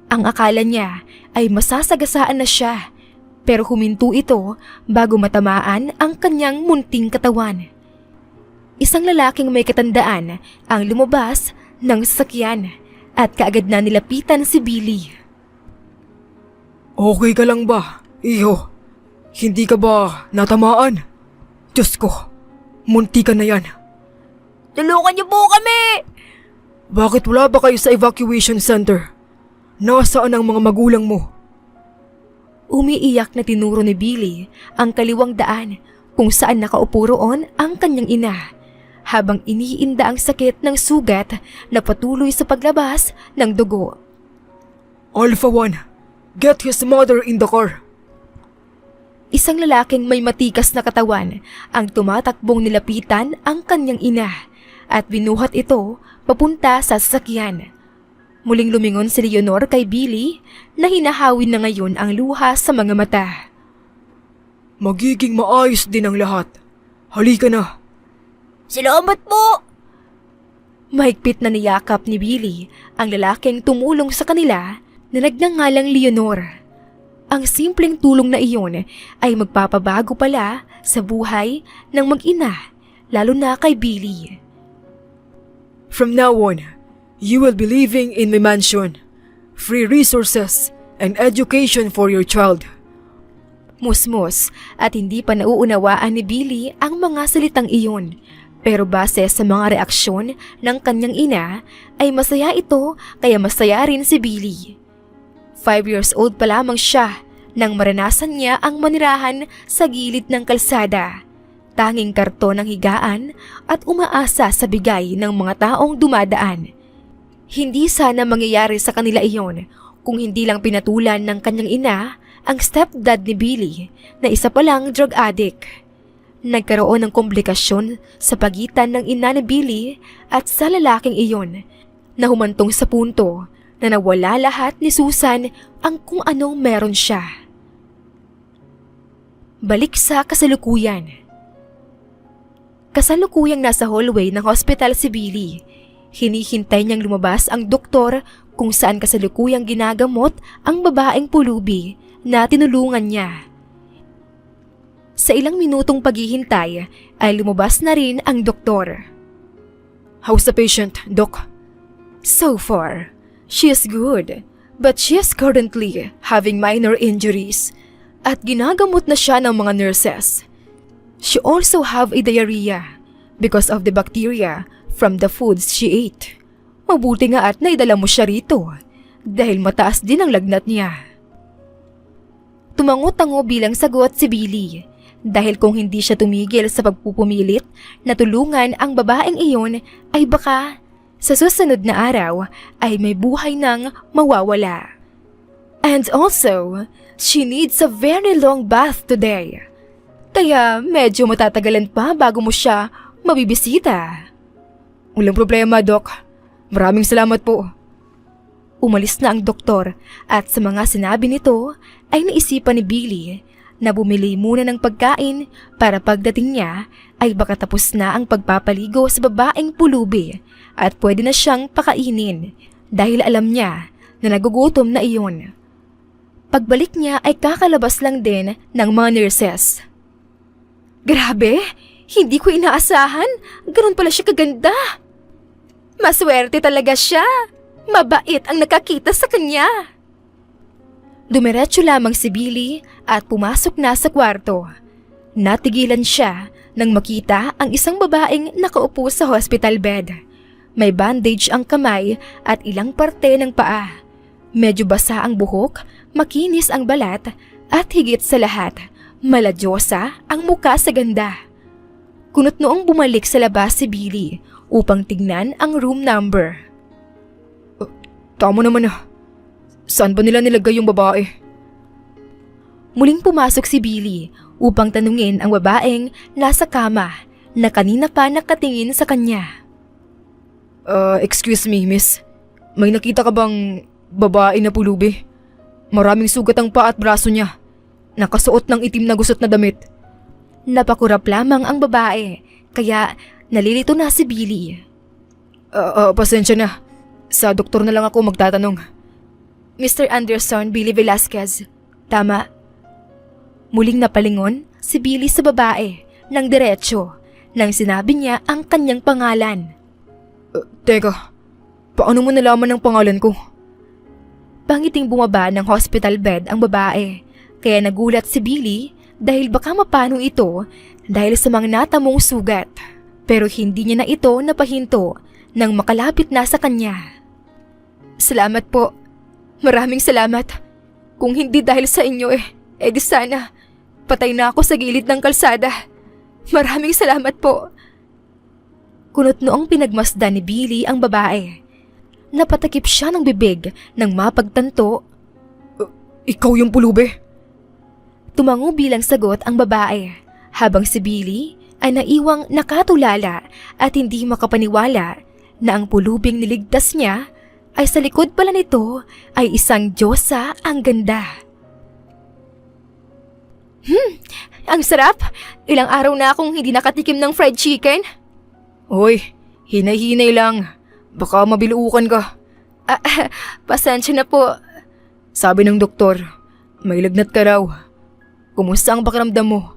Ang akala niya ay masasagasaan na siya pero huminto ito bago matamaan ang kanyang munting katawan. Isang lalaking may katandaan ang lumabas ng sasakyan at kaagad na nilapitan si Billy. Okay ka lang ba, iho? Hindi ka ba natamaan? Diyos ko, munti ka na yan. Tulungan niyo po kami! Bakit wala ba kayo sa evacuation center? Nasaan ang mga magulang mo? Umiiyak na tinuro ni Billy ang kaliwang daan kung saan nakaupo roon ang kanyang ina habang iniinda ang sakit ng sugat na patuloy sa paglabas ng dugo. Alpha 1, get his mother in the car. Isang lalaking may matikas na katawan ang tumatakbong nilapitan ang kanyang ina at binuhat ito papunta sa sasakyan. Muling lumingon si Leonor kay Billy na hinahawin na ngayon ang luha sa mga mata. Magiging maayos din ang lahat. Halika na. Salamat po! Mahigpit na niyakap ni Billy ang lalaking tumulong sa kanila na nagngangalang Leonor. Ang simpleng tulong na iyon ay magpapabago pala sa buhay ng mag-ina, lalo na kay Billy. From now on, you will be living in my mansion. Free resources and education for your child. Musmos at hindi pa nauunawaan ni Billy ang mga salitang iyon. Pero base sa mga reaksyon ng kanyang ina ay masaya ito kaya masaya rin si Billy. 5 years old pa lamang siya nang maranasan niya ang manirahan sa gilid ng kalsada. Tanging karton ng higaan at umaasa sa bigay ng mga taong dumadaan. Hindi sana mangyayari sa kanila iyon kung hindi lang pinatulan ng kanyang ina ang stepdad ni Billy na isa palang drug addict. Nagkaroon ng komplikasyon sa pagitan ng ina ni Billy at sa lalaking iyon na humantong sa punto na nawala lahat ni Susan ang kung anong meron siya. Balik sa kasalukuyan. Kasalukuyang nasa hallway ng hospital si Billy. Hinihintay niyang lumabas ang doktor kung saan kasalukuyang ginagamot ang babaeng pulubi na tinulungan niya. Sa ilang minutong paghihintay ay lumabas na rin ang doktor. How's the patient, Doc? So far, she is good, but she is currently having minor injuries at ginagamot na siya ng mga nurses. She also have a diarrhea because of the bacteria from the foods she ate. Mabuti nga at naidala mo siya rito dahil mataas din ang lagnat niya. Tumango-tango bilang sagot si Billy. Dahil kung hindi siya tumigil sa pagpupumilit na tulungan ang babaeng iyon ay baka sa susunod na araw ay may buhay nang mawawala. And also, she needs a very long bath today. Kaya medyo matatagalan pa bago mo siya mabibisita. Walang problema, Doc. Maraming salamat po. Umalis na ang doktor at sa mga sinabi nito ay naisipan ni Billy na bumili muna ng pagkain para pagdating niya ay baka tapos na ang pagpapaligo sa babaeng pulubi at pwede na siyang pakainin dahil alam niya na nagugutom na iyon. Pagbalik niya ay kakalabas lang din ng mga nurses. Grabe! Hindi ko inaasahan! Ganun pala siya kaganda! Maswerte talaga siya! Mabait ang nakakita sa kanya! Dumiretso lamang si Billy at pumasok na sa kwarto. Natigilan siya nang makita ang isang babaeng nakaupo sa hospital bed. May bandage ang kamay at ilang parte ng paa. Medyo basa ang buhok, makinis ang balat at higit sa lahat, maladyosa ang muka sa ganda. Kunot noong bumalik sa labas si Billy upang tignan ang room number. Tama naman ah. Saan ba nila nilagay yung babae? Muling pumasok si Billy upang tanungin ang babaeng nasa kama na kanina pa nakatingin sa kanya. Excuse me, miss. May nakita ka bang babae na pulubi? Maraming sugat ang paa at braso niya. Nakasuot ng itim na gusot na damit. Napakurap lamang ang babae, kaya nalilito na si Billy. Pasensya na. Sa doktor na lang ako magtatanong. Mr. Anderson Billy Velasquez, tama? Muling napalingon si Billy sa babae ng diretsyo nang sinabi niya ang kanyang pangalan. Teka, paano mo nalaman ang pangalan ko? Pangiting bumaba ng hospital bed ang babae, kaya nagulat si Billy dahil baka mapano ito dahil sa mga natamong sugat. Pero hindi niya na ito napahinto nang makalapit na sa kanya. Salamat po. Maraming salamat. Kung hindi dahil sa inyo di sana patay na ako sa gilid ng kalsada. Maraming salamat po. Kunot noong pinagmasdan ni Billy ang babae. Napatakip siya ng bibig nang mapagtanto. Ikaw yung pulubi? Tumango bilang sagot ang babae, habang si Billy ay naiwang nakatulala at hindi makapaniwala na ang pulubing niligtas niya ay sa likod pala nito ay isang diyosa ang ganda. Ang sarap! Ilang araw na akong hindi nakatikim ng fried chicken. Hoy, hinay-hinay lang. Baka mabiluukan ka. Pasensya na po. Sabi ng doktor, may lagnat ka raw. Kumusta ang pakiramdam mo?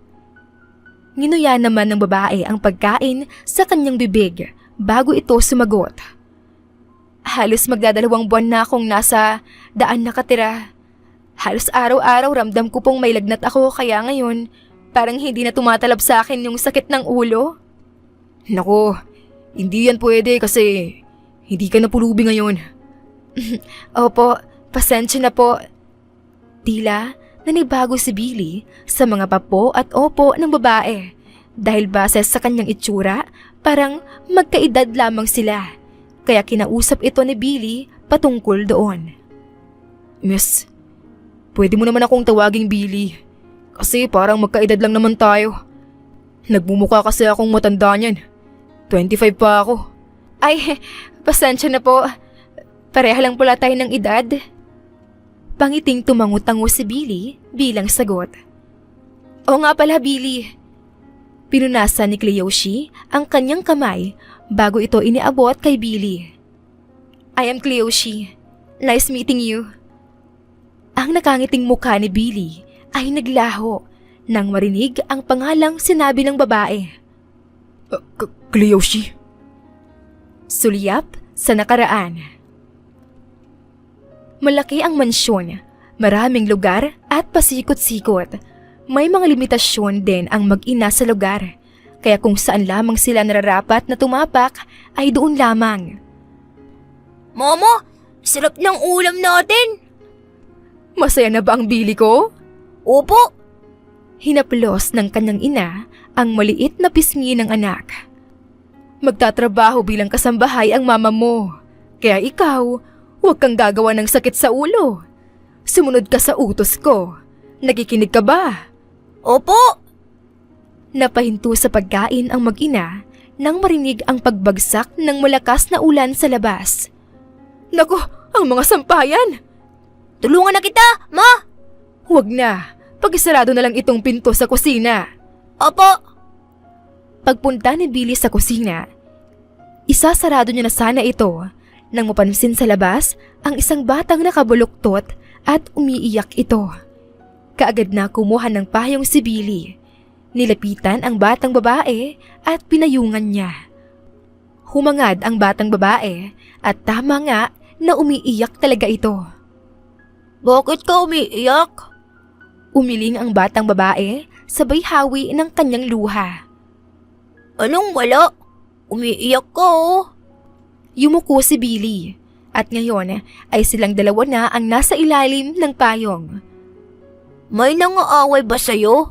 Nginuya naman ng babae ang pagkain sa kanyang bibig bago ito sumagot. Halos magdadalawang buwan na akong nasa daan nakatira. Halos araw-araw ramdam ko pong may lagnat ako kaya ngayon parang hindi na tumatalab sa akin yung sakit ng ulo. Nako, hindi yan pwede kasi hindi ka napulubi ngayon. Opo, pasensya na po. Tila nanibago si Billy sa mga papo at opo ng babae dahil base sa kanyang itsura parang magkaedad lamang sila. Kaya kinausap ito ni Billy patungkol doon. Miss, pwede mo naman akong tawaging Billy. Kasi parang magkaedad lang naman tayo. Nagmumukha kasi akong matanda niyan. 25 pa ako. Ay, pasensya na po. Pareha lang pala tayo ng edad. Pangiting tumango-tango si Billy bilang sagot. O nga pala Billy. Pinunasan ni Cleoshi ang kanyang kamay bago ito iniabot kay Billy. I am Cleoshi. Nice meeting you. Ang nakangiting mukha ni Billy ay naglaho nang marinig ang pangalang sinabi ng babae. Cleoshi? Sulyap sa nakaraan. Malaki ang mansyon, maraming lugar at pasikot-sikot. May mga limitasyon din ang mag-ina sa lugar, kaya kung saan lamang sila nararapat na tumapak ay doon lamang. Mama, sarap ng ulam natin. Masaya na ba ang Billy ko? Opo. Hinaplos ng kanyang ina ang maliit na pisngi ng anak. Magtatrabaho bilang kasambahay ang mama mo, kaya ikaw, huwag kang gagawa ng sakit sa ulo. Sumunod ka sa utos ko. Nakikinig ka ba? Opo. Napahinto sa pagkain ang mag-ina nang marinig ang pagbagsak ng malakas na ulan sa labas. Naku, ang mga sampayan! Tulungan na kita, Ma! Huwag na, pag-isarado na lang itong pinto sa kusina. Opo. Pagpunta ni Billy sa kusina, isasarado niya na sana ito nang mapansin sa labas ang isang batang nakabuluktot at umiiyak ito. Kaagad na kumuha ng payong si Billy. Nilapitan ang batang babae at pinayungan niya. Humangad ang batang babae at tama nga na umiiyak talaga ito. Bakit ka umiiyak? Umiling ang batang babae sabay hawi ng kanyang luha. Anong wala? Umiiyak ka oh. Yumuko si Billy at ngayon ay silang dalawa na ang nasa ilalim ng payong. May nangaaway ba sa'yo?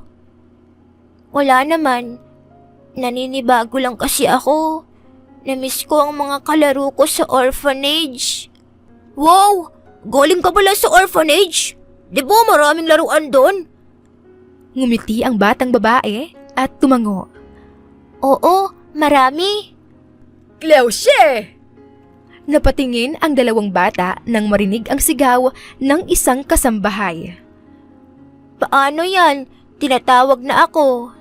Wala naman. Naninibago lang kasi ako. Namiss ko ang mga kalaro ko sa orphanage. Wow! Galing ka pala sa orphanage? Di ba maraming laruan doon? Ngumiti ang batang babae at tumango. Oo, marami. Cleoshi! Napatingin ang dalawang bata nang marinig ang sigaw ng isang kasambahay. Paano yan? Tinatawag na ako.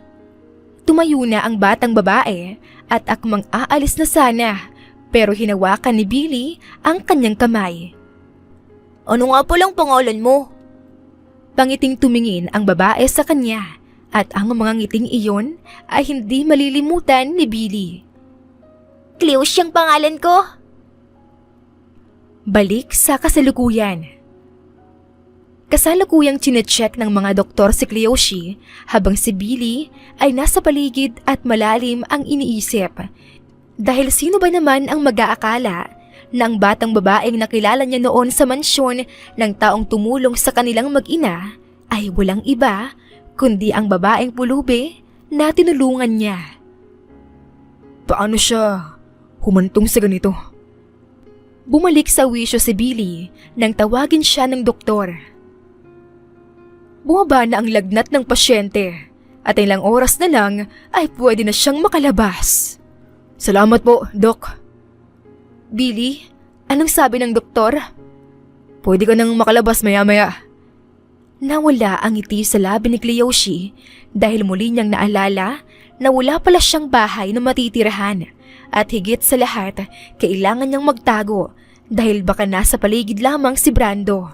Tumayo na ang batang babae at akmang aalis na sana pero hinawakan ni Billy ang kanyang kamay. Ano nga palang pangalan mo? Pangiting tumingin ang babae sa kanya at ang mga ngiting iyon ay hindi malilimutan ni Billy. Cleos siyang pangalan ko. Balik sa kasalukuyan. Kasalukuyang chinecheck ng mga doktor si Cleoshi habang si Billy ay nasa paligid at malalim ang iniisip. Dahil sino ba naman ang mag-aakala na ang batang babaeng nakilala niya noon sa mansyon ng taong tumulong sa kanilang mag-ina ay walang iba kundi ang babaeng pulubi na tinulungan niya. Paano siya humantong sa ganito? Bumalik sa wisyo si Billy nang tawagin siya ng doktor. Bumaba na ang lagnat ng pasyente at ilang oras na lang ay pwede na siyang makalabas. Salamat po, Doc. Billy, anong sabi ng doktor? Pwede ka nang makalabas maya-maya. Nawala ang ngiti sa labi ni Cleoshi dahil muli niyang naalala na wala pala siyang bahay na matitirahan At higit sa lahat, kailangan niyang magtago dahil baka nasa paligid lamang si Brando.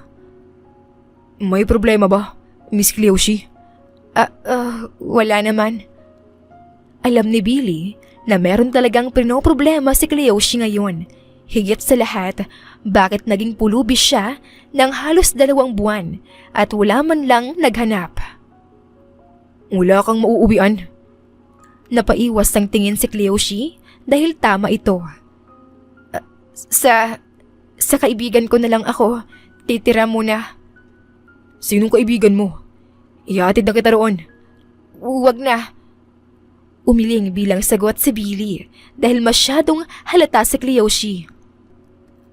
May problema ba, Miss Cleoshi? Wala naman. Alam ni Billy na meron talagang pinoproblema si Cleoshi ngayon. Higit sa lahat, bakit naging pulubi siya ng halos 2 buwan at wala man lang naghanap. Wala kang mauuwian. Napaiwas ang tingin si Cleoshi dahil tama ito. Sa kaibigan ko na lang ako, titira muna. Sinong kaibigan mo? Ihatid na kita roon. Huwag na. Umiling bilang sagot si Billy dahil masyadong halata si Cleoshi.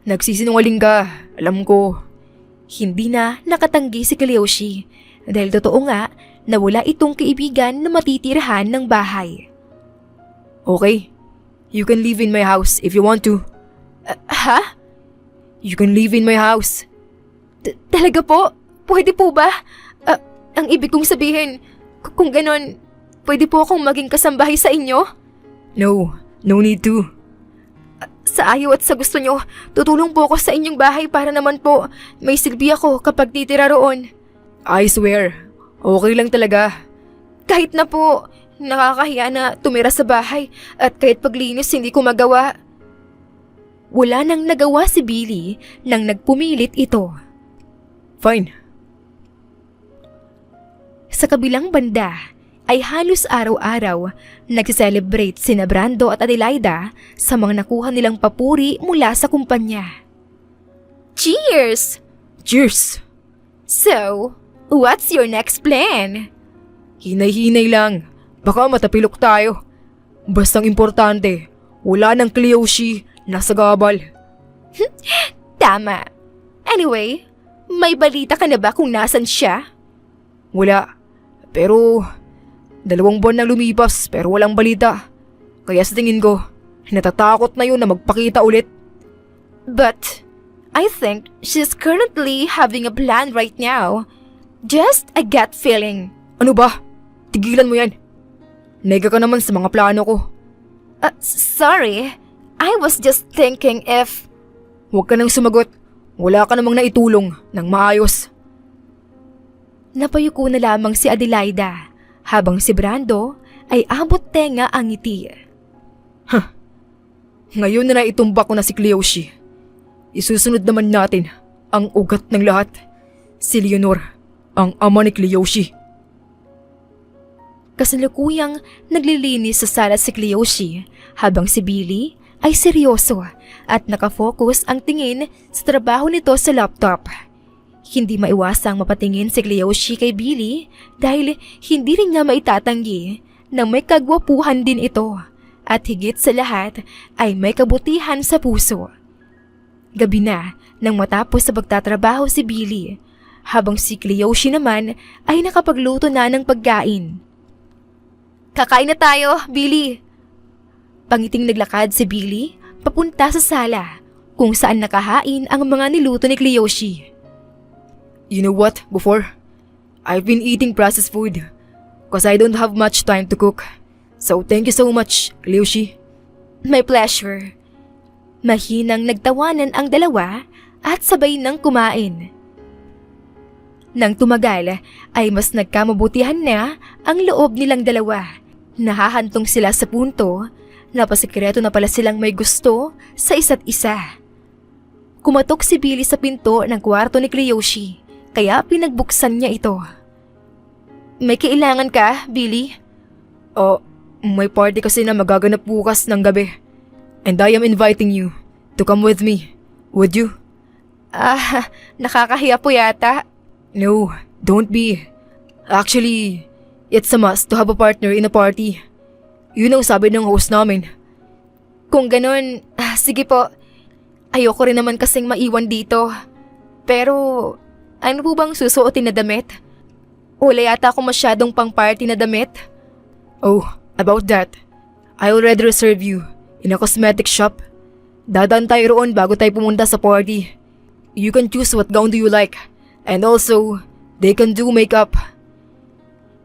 Nagsisinungaling ka, alam ko. Hindi na nakatanggi si Cleoshi dahil totoo nga na wala itong kaibigan na matitirahan ng bahay. Okay, you can live in my house if you want to. Ha? You can live in my house. Talaga po? Pwede po ba? Ang ibig kong sabihin, kung ganon, pwede po akong maging kasambahay sa inyo? No need to. Sa ayaw at sa gusto nyo, tutulong po ako sa inyong bahay para naman po may silbi ako kapag titira roon. I swear, okay lang talaga. Kahit na po, nakakahiya na tumira sa bahay at kahit paglinis hindi ko magawa. Wala nang nagawa si Billy nang nagpumilit ito. Fine. Sa kabilang banda ay halos araw-araw nagsiselebrate sina Brando at Adelaida sa mga nakuha nilang papuri mula sa kumpanya. Cheers! Cheers! So, what's your next plan? Hinay-hinay lang. Baka matapilok tayo. Bastang importante, wala ng Cleoshi nasa gabal. Tama. Anyway, may balita ka na ba kung nasan siya? Wala. Pero 2 buwan nang lumipas pero walang balita. Kaya sa tingin ko, natatakot na yun na magpakita ulit. But, I think she's currently having a plan right now. Just a gut feeling. Ano ba? Tigilan mo yan. Nega ka naman sa mga plano ko. Sorry. I was just thinking if... Huwag ka nang sumagot. Wala ka namang naitulong ng maayos. Napayuko na lamang si Adelaida habang si Brando ay abot tenga ang ngiti. Ngayon na naitumba ko na si Cleoshi. Isusunod naman natin ang ugat ng lahat. Si Leonor, ang ama ni Cleoshi. Kasalukuyang naglilinis sa sala si Cleoshi habang si Billy ay seryoso at nakafocus ang tingin sa trabaho nito sa laptop. Hindi maiwasang mapatingin si Cleoshi kay Billy dahil hindi rin niya maitatanggi na may kagwapuhan din ito at higit sa lahat ay may kabutihan sa puso. Gabi na nang matapos sa pagtatrabaho si Billy habang si Cleoshi naman ay nakapagluto na ng pagkain. Kakain na tayo, Billy! Pangiting naglakad si Billy papunta sa sala kung saan nakahain ang mga niluto ni Cleoshi. You know what, before? I've been eating processed food because I don't have much time to cook. So thank you so much, Cleoshi. My pleasure. Mahinang nagtawanan ang dalawa at sabay nang kumain. Nang tumagal ay mas nagkamabutihan na ang loob nilang dalawa. Nahahantong sila sa punto na pasikreto na pala silang may gusto sa isa't isa. Kumatok si Billy sa pinto ng kwarto ni Cleoshi kaya pinagbuksan niya ito. May kailangan ka, Billy? May party kasi na magaganap bukas ng gabi. And I am inviting you to come with me. Would you? Nakakahiya po yata. No, don't be. Actually, it's a must to have a partner in a party. Yun ang sabi ng host namin. Kung ganon, sige po. Ayoko rin naman kasing maiwan dito. Pero, ano po bang susuotin na damit? Wala yata ako masyadong pang-party na damit. Oh, about that. I already reserve you in a cosmetic shop. Dadaan tayo roon bago tayo pumunta sa party. You can choose what gown do you like. And also, they can do makeup.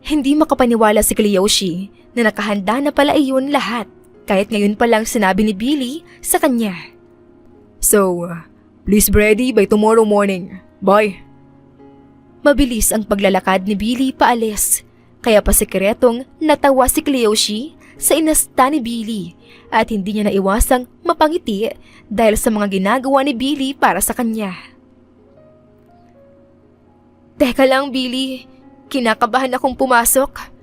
Hindi makapaniwala si Cleoshi na nakahanda na pala iyon lahat. kahit ngayon pa lang sinabi ni Billy sa kanya. So, please be ready by tomorrow morning. Bye. Mabilis ang paglalakad ni Billy paalis, kaya pasikretong natawa si Kiyoshi sa inasta ni Billy at hindi niya naiwasang mapangiti dahil sa mga ginagawa ni Billy para sa kanya. Teka lang, Billy. Kinakabahan akong pumasok.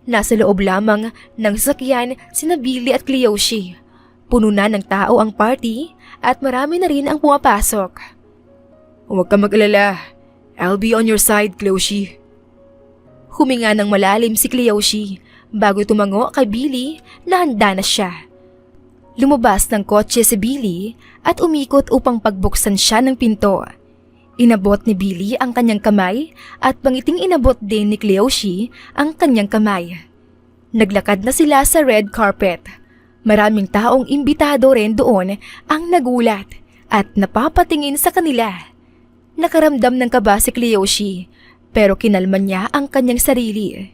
Nasa loob lamang ng sakyan sina Billy at Kiyoshi. Puno na ng tao ang party at marami na rin ang pumapasok. Huwag ka mag-alala. I'll be on your side, Kiyoshi. Huminga ng malalim si Kiyoshi bago tumango kay Billy na handa na siya. Lumabas ng kotse si Billy at umikot upang pagbuksan siya ng pinto. Inabot ni Billy ang kanyang kamay at pangiting inabot din ni Kiyoshi ang kanyang kamay. Naglakad na sila sa red carpet. Maraming taong imbitado rin doon ang nagulat at napapatingin sa kanila. Nakaramdam ng kaba si Kiyoshi pero kinalman niya ang kanyang sarili.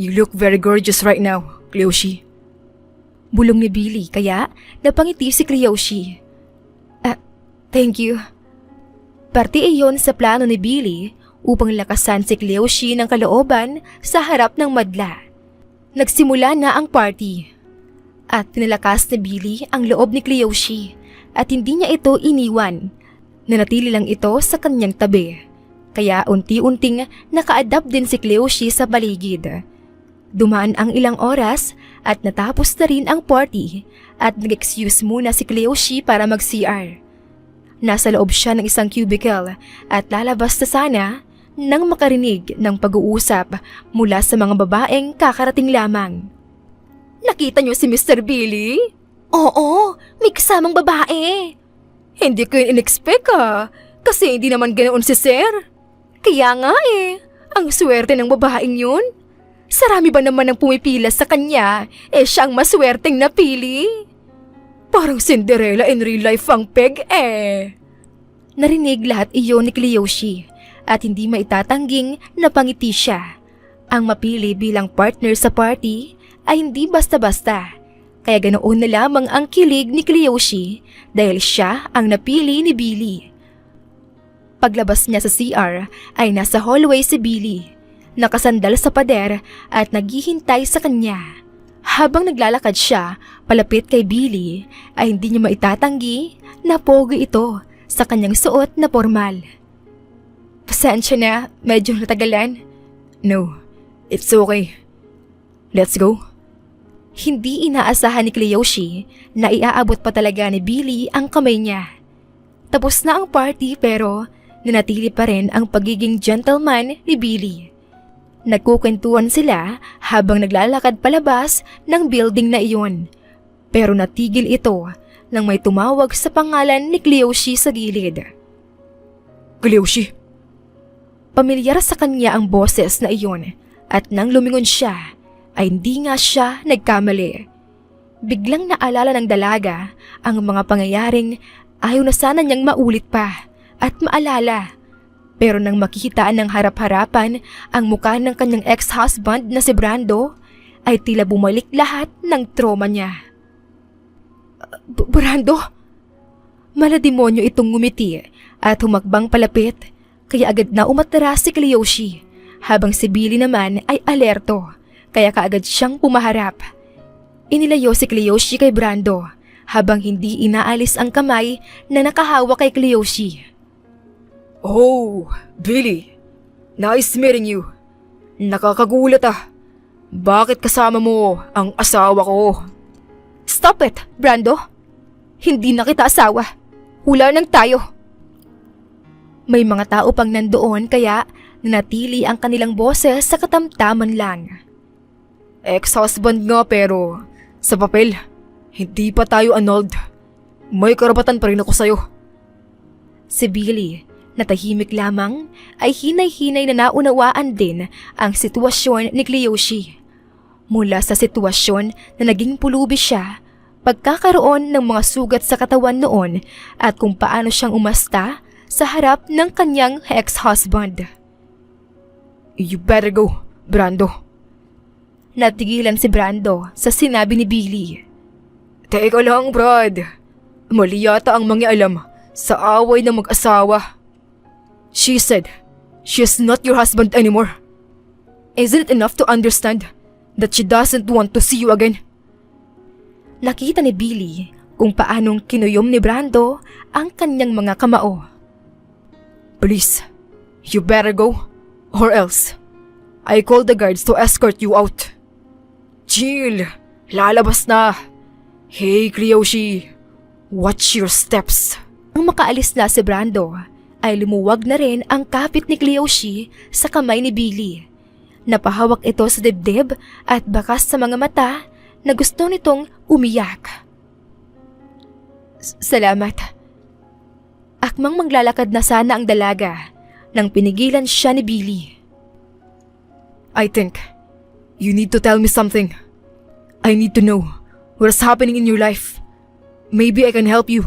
You look very gorgeous right now, Kiyoshi. Bulong ni Billy kaya napangiti si Kiyoshi. Thank you. Parte iyon sa plano ni Billy upang lakasan si Kiyoshi ng kalooban sa harap ng madla. Nagsimula na ang party. At pinalakas ni Billy ang loob ni Kiyoshi at hindi niya ito iniwan. Nanatili lang ito sa kanyang tabi. Kaya unti-unting naka-adapt din si Kiyoshi sa paligid. Dumaan ang ilang oras at natapos na rin ang party at nag-excuse muna si Kiyoshi para mag-CR. Nasa loob siya ng isang cubicle at lalabas na sana nang makarinig ng pag-uusap mula sa mga babaeng kakarating lamang. Nakita niyo si Mr. Billy? Oo, may kasamang babae. Hindi ko yun in-expect kasi hindi naman ganoon si Sir. Kaya nga ang swerte ng babaeng yun. Sarami ba naman ang pumipila sa kanya, siya ang maswerteng napili. Parang Cinderella in real life ang peg Narinig lahat iyon ni Kiyoshi at hindi maitatangging napangiti siya. Ang mapili bilang partner sa party ay hindi basta-basta. Kaya ganoon na lamang ang kilig ni Kiyoshi dahil siya ang napili ni Billy. Paglabas niya sa CR ay nasa hallway si Billy. Nakasandal sa pader at naghihintay sa kanya. Habang naglalakad siya palapit kay Billy ay hindi niya maitatanggi na pogi ito sa kanyang suot na formal. Pasensya na, medyo natagalan. No, it's okay. Let's go. Hindi inaasahan ni Kiyoshi na iaabot pa talaga ni Billy ang kamay niya. Tapos na ang party pero nanatili pa rin ang pagiging gentleman ni Billy. Nagkukwentuhan sila habang naglalakad palabas ng building na iyon. Pero natigil ito nang may tumawag sa pangalan ni Kiyoshi sa gilid. Kiyoshi! Pamilyar sa kanya ang boses na iyon at nang lumingon siya ay hindi nga siya nagkamali. Biglang naalala ng dalaga ang mga pangyayaring ayaw na sana niyang maulit pa at maalala. Pero nang makikitaan ng harap-harapan ang mukha ng kanyang ex-husband na si Brando, ay tila bumalik lahat ng trauma niya. Brando? Malademonyo itong ngumiti at humakbang palapit, kaya agad na umatras si Kiyoshi, habang si Billy naman ay alerto, kaya kaagad siyang pumaharap. Inilayo si Kiyoshi kay Brando, habang hindi inaalis ang kamay na nakahawak kay Kiyoshi. Oh, Billy. Nice meeting you. Nakakagulat Bakit kasama mo ang asawa ko? Stop it, Brando. Hindi na kita asawa. Hula nang tayo. May mga tao pang nandoon kaya nanatili ang kanilang boses sa katamtaman lang. Ex-husband nga pero sa papel, hindi pa tayo annulled. May karapatan pa rin ako sa'yo. Si Billy, na tahimik lamang, ay hinay-hinay na naunawaan din ang sitwasyon ni Kiyoshi. Mula sa sitwasyon na naging pulubi siya, pagkakaroon ng mga sugat sa katawan noon at kung paano siyang umasta sa harap ng kanyang ex-husband. You better go, Brando. Natigilan si Brando sa sinabi ni Billy. Teka lang, Brad. Mali yata ang mangialam sa away ng mag-asawa. She said, she is not your husband anymore. Isn't it enough to understand that she doesn't want to see you again? Nakita ni Billy kung paanong kinuyom ni Brando ang kanyang mga kamao. Please, you better go, or else I call the guards to escort you out. Jill, lalabas na. Hey, Kiyoshi, watch your steps. Nang makaalis na si Brando, ay lumuwag na rin ang kapit ni Kiyoshi sa kamay ni Billy. Napahawak ito sa dibdib at bakas sa mga mata na gusto nitong umiyak. Salamat. Akmang maglalakad na sana ang dalaga nang pinigilan siya ni Billy. I think you need to tell me something. I need to know what's happening in your life. Maybe I can help you.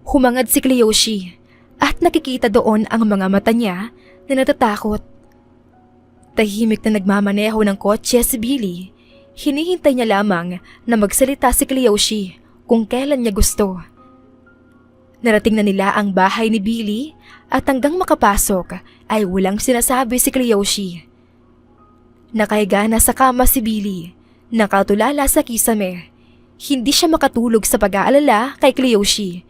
Humangad si Kiyoshi at nakikita doon ang mga mata niya na natatakot. Tahimik na nagmamaneho ng kotse si Billy. Hinihintay niya lamang na magsalita si Kiyoshi kung kailan niya gusto. Narating na nila ang bahay ni Billy at hanggang makapasok ay walang sinasabi si Kiyoshi. Nakahiga na sa kama si Billy, nakatulala sa kisame. Hindi siya makatulog sa pag-aalala kay Kiyoshi.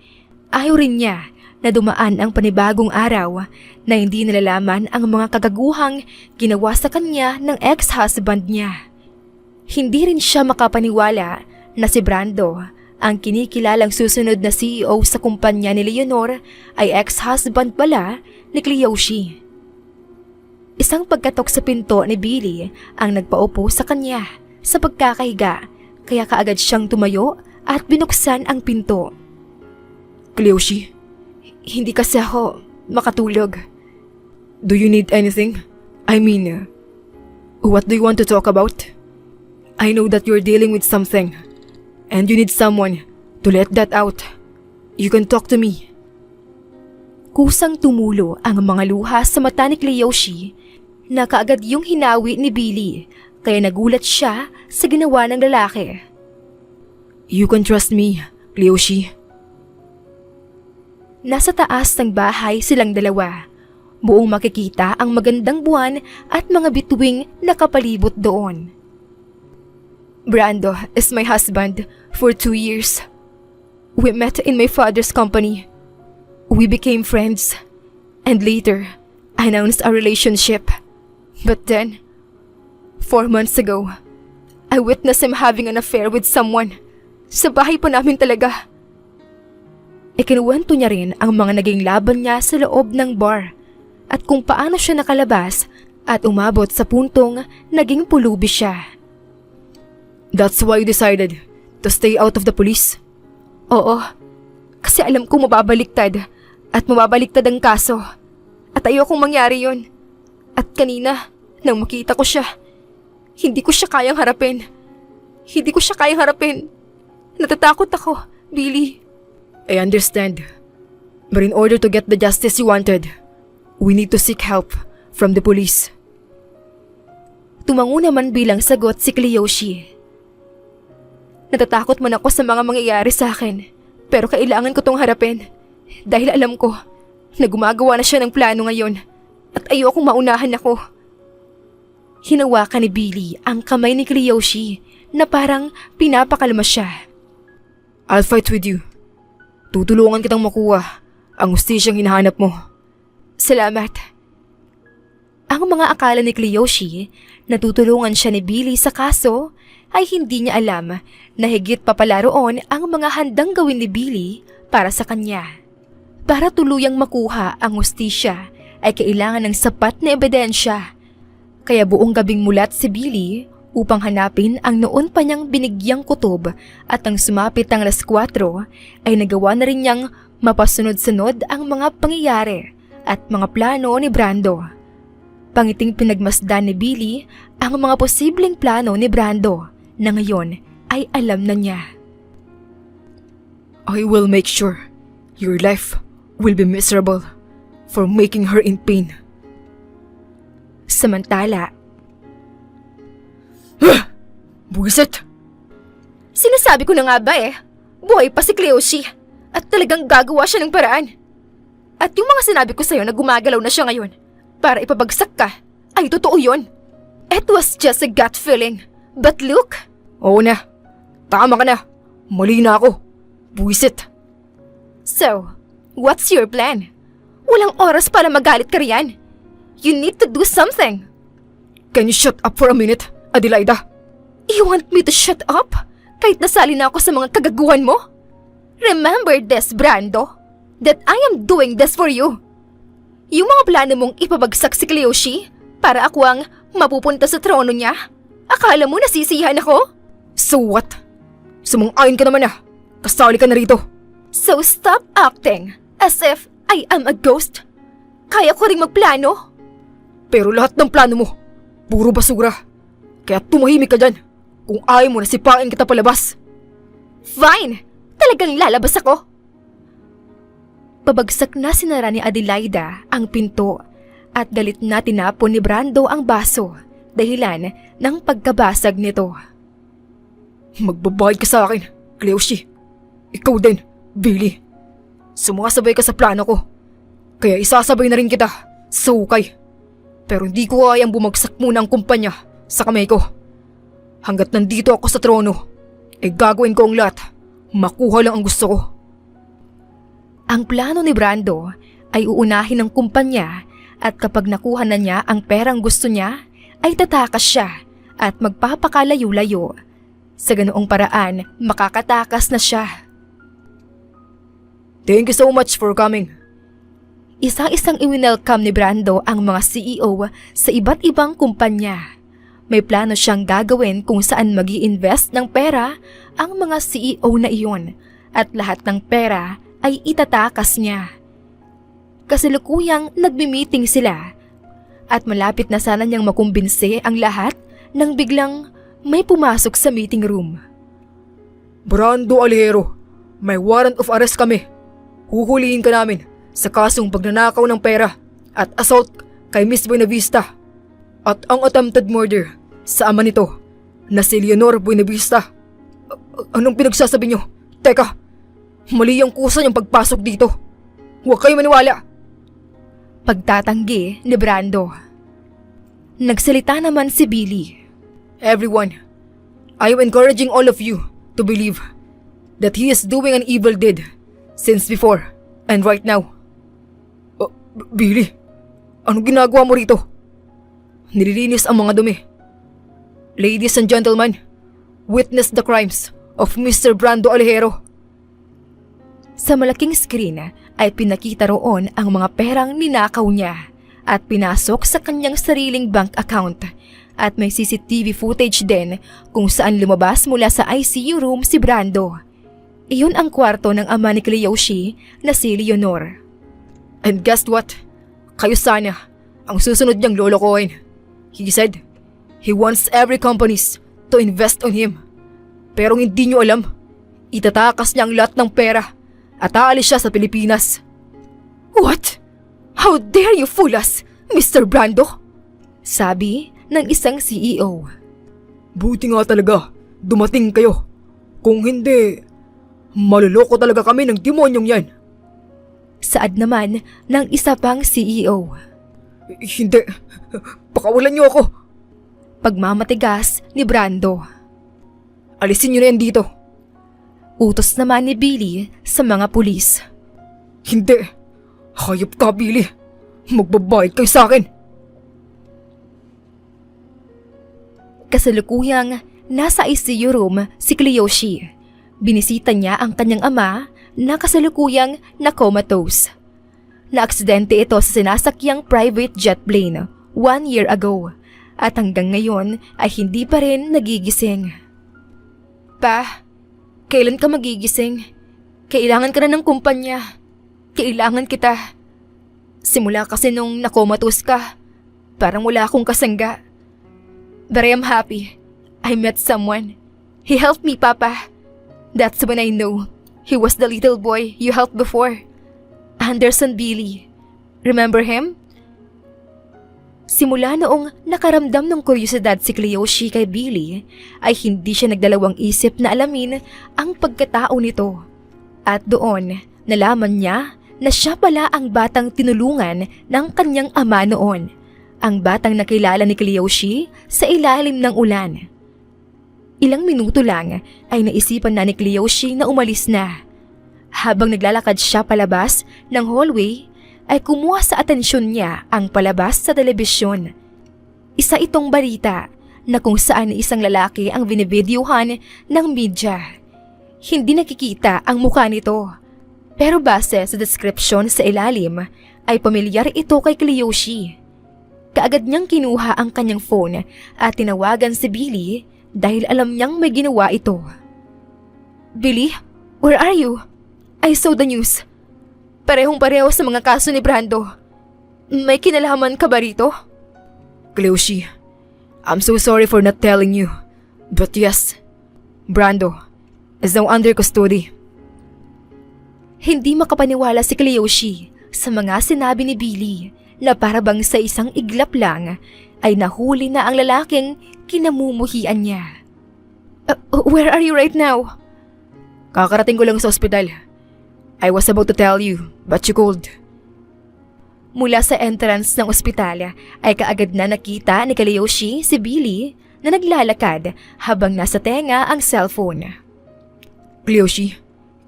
Ayaw rin niya na dumaan ang panibagong araw na hindi nalalaman ang mga kagaguhang ginawa sa kanya ng ex-husband niya. Hindi rin siya makapaniwala na si Brando, ang kinikilalang susunod na CEO sa kumpanya ni Leonor, ay ex-husband pala ni Kiyoshi. Isang pagkatok sa pinto ni Billy ang nagpaupo sa kanya sa pagkakahiga, kaya kaagad siyang tumayo at binuksan ang pinto. Kiyoshi, hindi kasi ako makatulog. Do you need anything? I mean, what do you want to talk about? I know that you're dealing with something, and you need someone to let that out. You can talk to me. Kusang tumulo ang mga luha sa mata ni Kiyoshi na kaagad yung hinawi ni Billy, kaya nagulat siya sa ginawa ng lalaki. You can trust me, Kiyoshi. Nasa taas ng bahay silang dalawa. Buong makikita ang magandang buwan at mga bituing nakapalibot doon. Brando is my husband for 2 years. We met in my father's company. We became friends. And later, announced our relationship. But then, 4 months ago, I witnessed him having an affair with someone. Sa bahay po namin talaga. Ikinuwento niya rin ang mga naging laban niya sa loob ng bar at kung paano siya nakalabas at umabot sa puntong naging pulubi siya. That's why you decided to stay out of the police? Oo, kasi alam kong mababaliktad at mababaliktad ang kaso at ayokong mangyari yon. At kanina, nang makita ko siya, hindi ko siya kayang harapin. Natatakot ako, Billy. I understand. But in order to get the justice you wanted, we need to seek help from the police. Tumango naman bilang sagot si Kiyoshi. Natatakot man ako sa mga mangyayari sa akin, pero kailangan ko tong harapin. Dahil alam ko na gumagawa na siya ng plano ngayon at ayokong maunahan ako. Hinawakan ni Billy ang kamay ni Kiyoshi na parang pinapakalma siya. I'll fight with you. Tutulungan kitang makuha ang hustisyang hinahanap mo. Salamat. Ang mga akala ni Kiyoshi na tutulungan siya ni Billy sa kaso ay hindi niya alam na higit pa pala roon ang mga handang gawin ni Billy para sa kanya. Para tuluyang makuha ang hustisya ay kailangan ng sapat na ebidensya. Kaya buong gabing mulat si Billy upang hanapin ang noon pa niyang binigyang kutob at ang sumapit ang alas 4 ay nagawa na rin niyang mapasunod-sunod ang mga pangyayari at mga plano ni Brando. Pangiting pinagmasdan ni Billy ang mga posibleng plano ni Brando na ngayon ay alam na niya. I will make sure your life will be miserable for making her in pain. Samantala, Buwisit! Sinasabi ko na nga ba eh, buhay pa si Cleoshi at talagang gagawa siya ng paraan. At yung mga sinabi ko sa'yo na gumagalaw na siya ngayon para ipabagsak ka, ay totoo yun. It was just a gut feeling. But look, Oo na. Tama ka na. Mali na ako. Buwisit. so, what's your plan? Walang oras para magalit ka riyan. You need to do something. Can you shut up for a minute, Adelaida? You want me to shut up? Kahit nasali na ako sa mga kagaguhan mo? Remember this, Brando, that I am doing this for you. Yung mga plano mong ipabagsak si Cleoshi para ako ang mapupunta sa trono niya, akala mo nasisiyahan ako? So what? Sumang-ayon ka naman ah. Kasali ka na rito. So stop acting as if I am a ghost. Kaya ko ring magplano. Pero lahat ng plano mo, puro basura. Kaya tumahimik ka dyan kung ayaw mo na sipain kita palabas. Fine! Talagang lalabas ako. Pabagsak na sinara ni Adelaida ang pinto at galit na tinapon ni Brando ang baso dahilan ng pagkabasag nito. Magbabayad ka sa akin, Cleoshi. Ikaw din, Billy. Sumasabay ka sa plano ko. Kaya isasabay na rin kita sa hukay. Pero hindi ko kayang bumagsak muna ang kumpanya sa kamay ko. Hanggat nandito ako sa trono, gagawin ko ang lahat. Makuha lang ang gusto ko. Ang plano ni Brando ay uunahin ng kumpanya at kapag nakuha na niya ang perang gusto niya, ay tatakas siya at magpapakalayo-layo. Sa ganoong paraan, makakatakas na siya. Thank you so much for coming. Isang-isang iwinelcome ni Brando ang mga CEO sa iba't ibang kumpanya. May plano siyang gagawin kung saan mag-i-invest ng pera ang mga CEO na iyon at lahat ng pera ay itatakas niya. Kasalukuyang nagmi-meeting sila at malapit na sana niyang makumbinse ang lahat nang biglang may pumasok sa meeting room. Brando Alejero, may warrant of arrest kami. Huhulihin ka namin sa kasong pagnanakaw ng pera at assault kay Miss Buenavista at ang attempted murder sa ama nito na si Leonor Buenavista. Anong pinagsasabi niyo? Teka, mali ang kusa niyang pagpasok dito. Huwag kayo maniwala. Pagtatanggi ni Brando. Nagsalita naman si Billy. Everyone, I am encouraging all of you to believe that he is doing an evil deed since before and right now. Billy, anong ginagawa mo rito? Nililinis ang mga dumi. Ladies and gentlemen, witness the crimes of Mr. Brando Alejero. Sa malaking screen ay pinakita roon ang mga perang ninakaw niya at pinasok sa kanyang sariling bank account at may CCTV footage din kung saan lumabas mula sa ICU room si Brando. Iyon ang kwarto ng ama ni Cleoshi na si Leonor. And guess what? Kayo sana ang susunod niyang lolokohin. He said he wants every companies to invest on him. Pero hindi niyo alam, itatakas niya ang lahat ng pera at aalis siya sa Pilipinas. What? How dare you fool us, Mr. Brando? Sabi ng isang CEO. Buti nga talaga, dumating kayo. Kung hindi, maluloko talaga kami ng demonyong yan. Saad naman ng isa pang CEO. Hindi, pakawalan niyo ako. Pagmamatigas ni Brando. Alisin niyo na yan dito. Utos naman ni Billy sa mga pulis. Hindi, hayop ka Billy. Magbabayad kayo sa akin. Kasalukuyang nasa ICU room si Cleoshi. Binisita niya ang kanyang ama na kasalukuyang na-comatose. Na-aksidente ito sa sinasakyang private jet plane 1 year ago at hanggang ngayon ay hindi pa rin nagigising. Pa, kailan ka magigising? Kailangan ka na ng kumpanya. Kailangan kita. Simula kasi nung na-comatose ka, parang wala akong kasangga. But I am happy. I met someone. He helped me, Papa. That's when I know he was the little boy you helped before. Anderson Billy. Remember him? Simula noong nakaramdam ng kuryosidad si Kiyoshi kay Billy, ay hindi siya nagdalawang isip na alamin ang pagkatao nito. At doon, nalaman niya na siya pala ang batang tinulungan ng kanyang ama noon. Ang batang nakilala ni Kiyoshi sa ilalim ng ulan. Ilang minuto lang ay naisipan na ni Kiyoshi na umalis na. Habang naglalakad siya palabas ng hallway, ay kumuha sa atensyon niya ang palabas sa telebisyon. Isa itong balita na kung saan isang lalaki ang binibidyuhan ng media. Hindi nakikita ang mukha nito. Pero base sa description sa ilalim ay pamilyar ito kay Kiyoshi. Kaagad niyang kinuha ang kanyang phone at tinawagan si Billy dahil alam niyang may ginawa ito. Billy, where are you? I saw the news. Parehong-pareho sa mga kaso ni Brando. May kinalaman ka ba rito? Kiyoshi, I'm so sorry for not telling you. But yes, Brando is now under custody. Hindi makapaniwala si Kiyoshi sa mga sinabi ni Billy na parabang sa isang iglap lang ay nahuli na ang lalaking kinamumuhian niya. Where are you right now? Kakarating ko lang sa ospital. I was about to tell you, but you called. Mula sa entrance ng ospital ay kaagad na nakita ni Kiyoshi si Billy na naglalakad habang nasa tenga ang cellphone. Kiyoshi,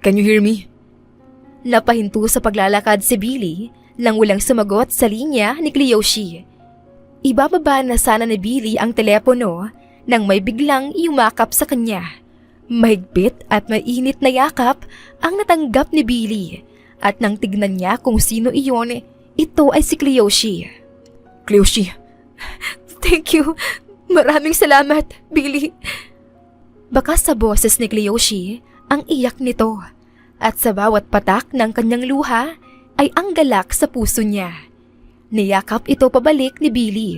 can you hear me? Napahinto sa paglalakad si Billy nang walang sumagot sa linya ni Kiyoshi. Ibababa na sana ni Billy ang telepono nang may biglang yumakap sa kanya. Mahigpit at mainit na yakap ang natanggap ni Billy at nang tignan niya kung sino iyon, ito ay si Kiyoshi. Kiyoshi, Thank you. Maraming salamat, Billy. Baka sa boses ni Kiyoshi ang iyak nito at sa bawat patak ng kanyang luha ay ang galak sa puso niya. Niyakap ito pabalik ni Billy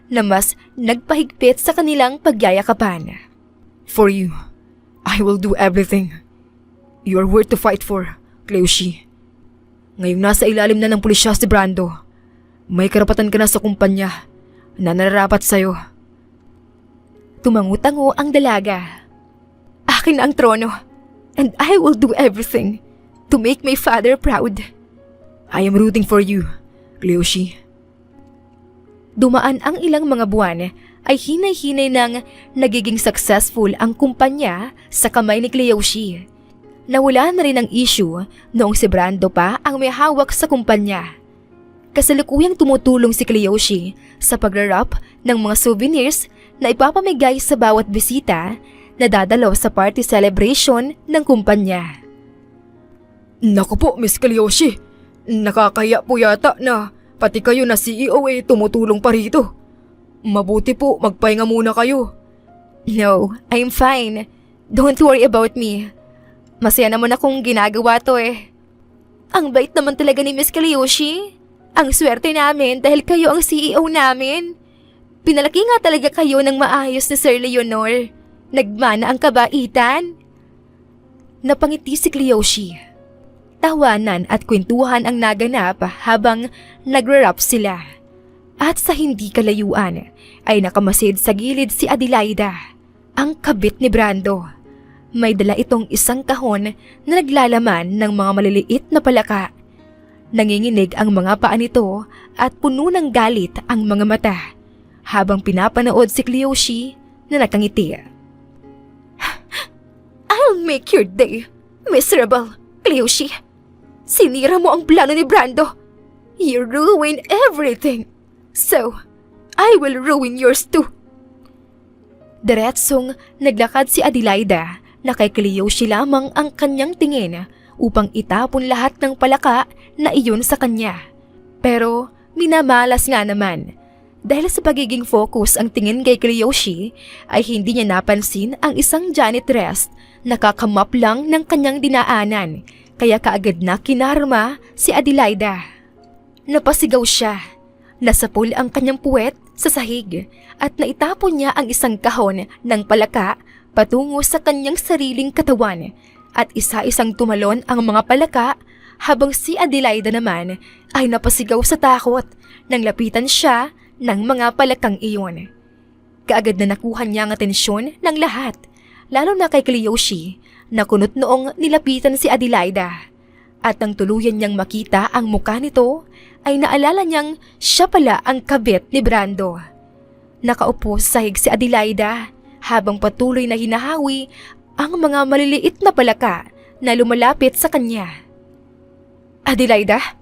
na mas nagpahigpit sa kanilang pagyayakapan. for you, I will do everything. You are worth to fight for, Kiyoshi. Ngayong nasa ilalim na ng pulisya si Brando, may karapatan ka na sa kumpanya na nararapat sa'yo. Tumangutango ang dalaga. Akin ang trono, and I will do everything to make my father proud. I am rooting for you, Kiyoshi. Dumaan ang ilang mga buwan ay hinay-hinay nang nagiging successful ang kumpanya sa kamay ni Kiyoshi. Nawala na rin ang issue noong si Brando pa ang may hawak sa kumpanya. Kasalukuyang tumutulong si Kiyoshi sa pagra-wrap ng mga souvenirs na ipapamigay sa bawat bisita na dadalaw sa party celebration ng kumpanya. Naku po, Miss Kiyoshi. Nakakaya po yata na pati kayo na CEO ay tumutulong pa rito. Mabuti po, magpahinga muna kayo. No, I'm fine. Don't worry about me. Masaya naman akong ginagawa to eh. Ang bait naman talaga ni Miss Kiyoshi. Ang swerte namin dahil kayo ang CEO namin. Pinalaki nga talaga kayo ng maayos ni Sir Leonor. Nagmana ang kabaitan. Napangiti si Kiyoshi. Tawanan at kwentuhan ang naganap habang nagra-rap sila. At sa hindi kalayuan ay nakamasid sa gilid si Adelaida, ang kabit ni Brando. May dala itong isang kahon na naglalaman ng mga maliliit na palaka. Nanginginig ang mga paa nito at puno ng galit ang mga mata habang pinapanood si Kiyoshi na nakangiti. I'll make your day, miserable, Kiyoshi. Sinira mo ang plano ni Brando. You ruined everything. So, I will ruin yours too. Diretsong naglakad si Adelaida na kay Kiyoshi lamang ang kanyang tingin upang itapon lahat ng palaka na iyon sa kanya. Pero minamalas nga naman. Dahil sa pagiging focus ang tingin kay Kiyoshi ay hindi niya napansin ang isang janitress na kakamap lang ng kanyang dinaanan kaya kaagad na kinarma si Adelaida. Napasigaw siya. Nasapul ang kanyang puwet sa sahig at naitapon niya ang isang kahon ng palaka patungo sa kanyang sariling katawan at isa-isang tumalon ang mga palaka habang si Adelaida naman ay napasigaw sa takot nang lapitan siya ng mga palakang iyon. Kaagad na nakuha niya ang atensyon ng lahat, lalo na kay Kiyoshi na kunot noong nilapitan si Adelaida. At nang tuluyan niyang makita ang mukha nito, ay naalala niyang siya pala ang kabit ni Brando. Nakaupo sa sahig si Adelaida habang patuloy na hinahawi ang mga maliliit na palaka na lumalapit sa kanya. Adelaida?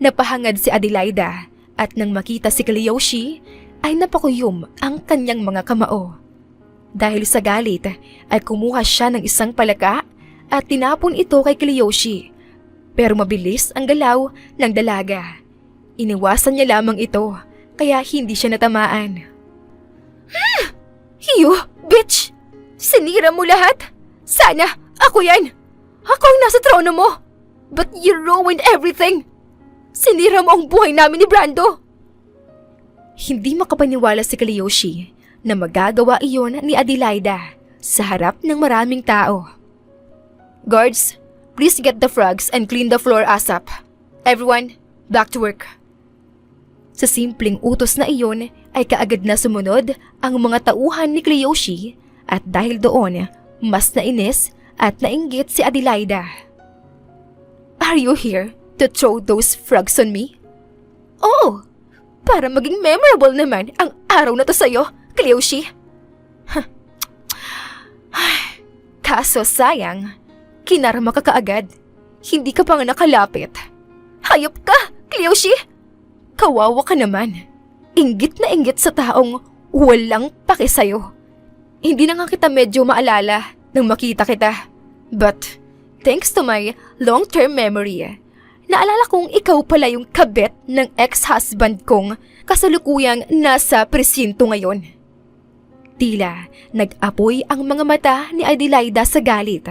Napahangad si Adelaida at nang makita si Kiyoshi ay napakuyom ang kanyang mga kamao. Dahil sa galit ay kumuha siya ng isang palaka at tinapon ito kay Kiyoshi. Pero mabilis ang galaw ng dalaga. Iniwasan niya lamang ito kaya hindi siya natamaan. You, bitch! Sinira mo lahat! Sana ako yan! Ako ang nasa trono mo! But you ruined everything! Sinira mo ang buhay namin ni Brando! Hindi makapaniwala si Kiyoshi na magagawa iyon ni Adelaida sa harap ng maraming tao. Guards, please get the frogs and clean the floor ASAP. Everyone, back to work. Sa simpleng utos na iyon ay kaagad na sumunod ang mga tauhan ni Kiyoshi at dahil doon, mas nainis at nainggit si Adelaida. Are you here to throw those frogs on me? Oo, para maging memorable naman ang araw na to sa'yo, Kiyoshi. Kaso sayang, kinarma ka kaagad. Hindi ka pa nga nakalapit. Hayop ka, Kiyoshi! Kawawa ka naman. Inggit na inggit sa taong walang pake sa'yo. Hindi na nga kita medyo maalala nang makita kita. But, thanks to my long-term memory, naalala kong ikaw pala yung kabet ng ex-husband kong kasalukuyang nasa presinto ngayon. Tila nag-apoy ang mga mata ni Adelaida sa galit,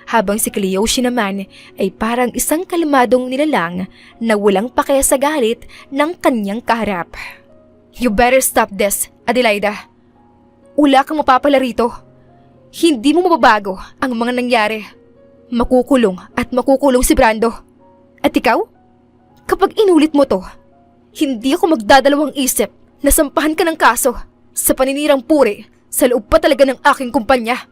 habang si Kiyoshi naman ay parang isang kalmadong nilalang na walang pake sa galit ng kanyang kaharap. You better stop this, Adelaida. Wala kang mapapala rito. Hindi mo mababago ang mga nangyari. Makukulong at makukulong si Brando. At ikaw? Kapag inulit mo to, hindi ako magdadalawang isip na sampahan ka ng kaso sa paninirang puri sa loob pa talaga ng aking kumpanya.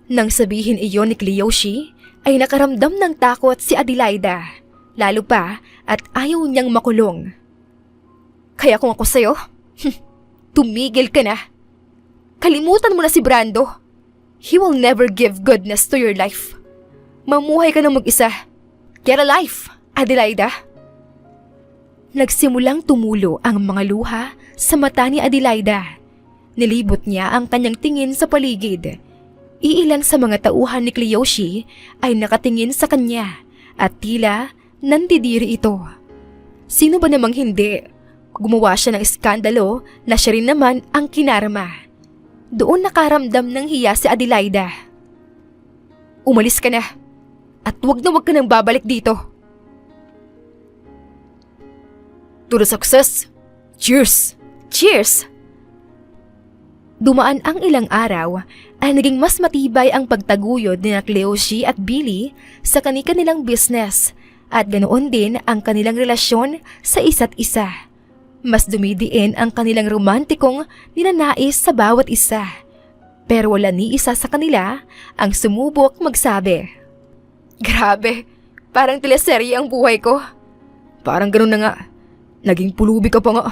Nang sabihin iyon ni Kiyoshi, ay nakaramdam ng takot si Adelaida, lalo pa at ayaw niyang makulong. Kaya kung ako sa'yo, tumigil ka na. Kalimutan mo na si Brando. He will never give goodness to your life. Mamuhay ka na mag-isa. Get a life, Adelaida. Nagsimulang tumulo ang mga luha sa mata ni Adelaida. Nilibot niya ang kanyang tingin sa paligid. Iilan sa mga tauhan ni Kiyoshi ay nakatingin sa kanya at tila nandidiri ito. Sino ba namang hindi? Gumawa siya ng iskandalo na siya rin naman ang kinarma. Doon nakaramdam ng hiya si Adelaida. Umalis ka na at wag na wag ka nang babalik dito. To the success! Cheers! Cheers! Dumaan ang ilang araw ay naging mas matibay ang pagtaguyod ni Kiyoshi at Billy sa kani-kanilang business at ganoon din ang kanilang relasyon sa isa't isa. Mas dumidiin ang kanilang romantikong ninanais sa bawat isa. Pero wala ni isa sa kanila ang sumubok magsabi, "Grabe, parang teleserye ang buhay ko." Parang ganun na nga. Naging pulubi ka pa nga.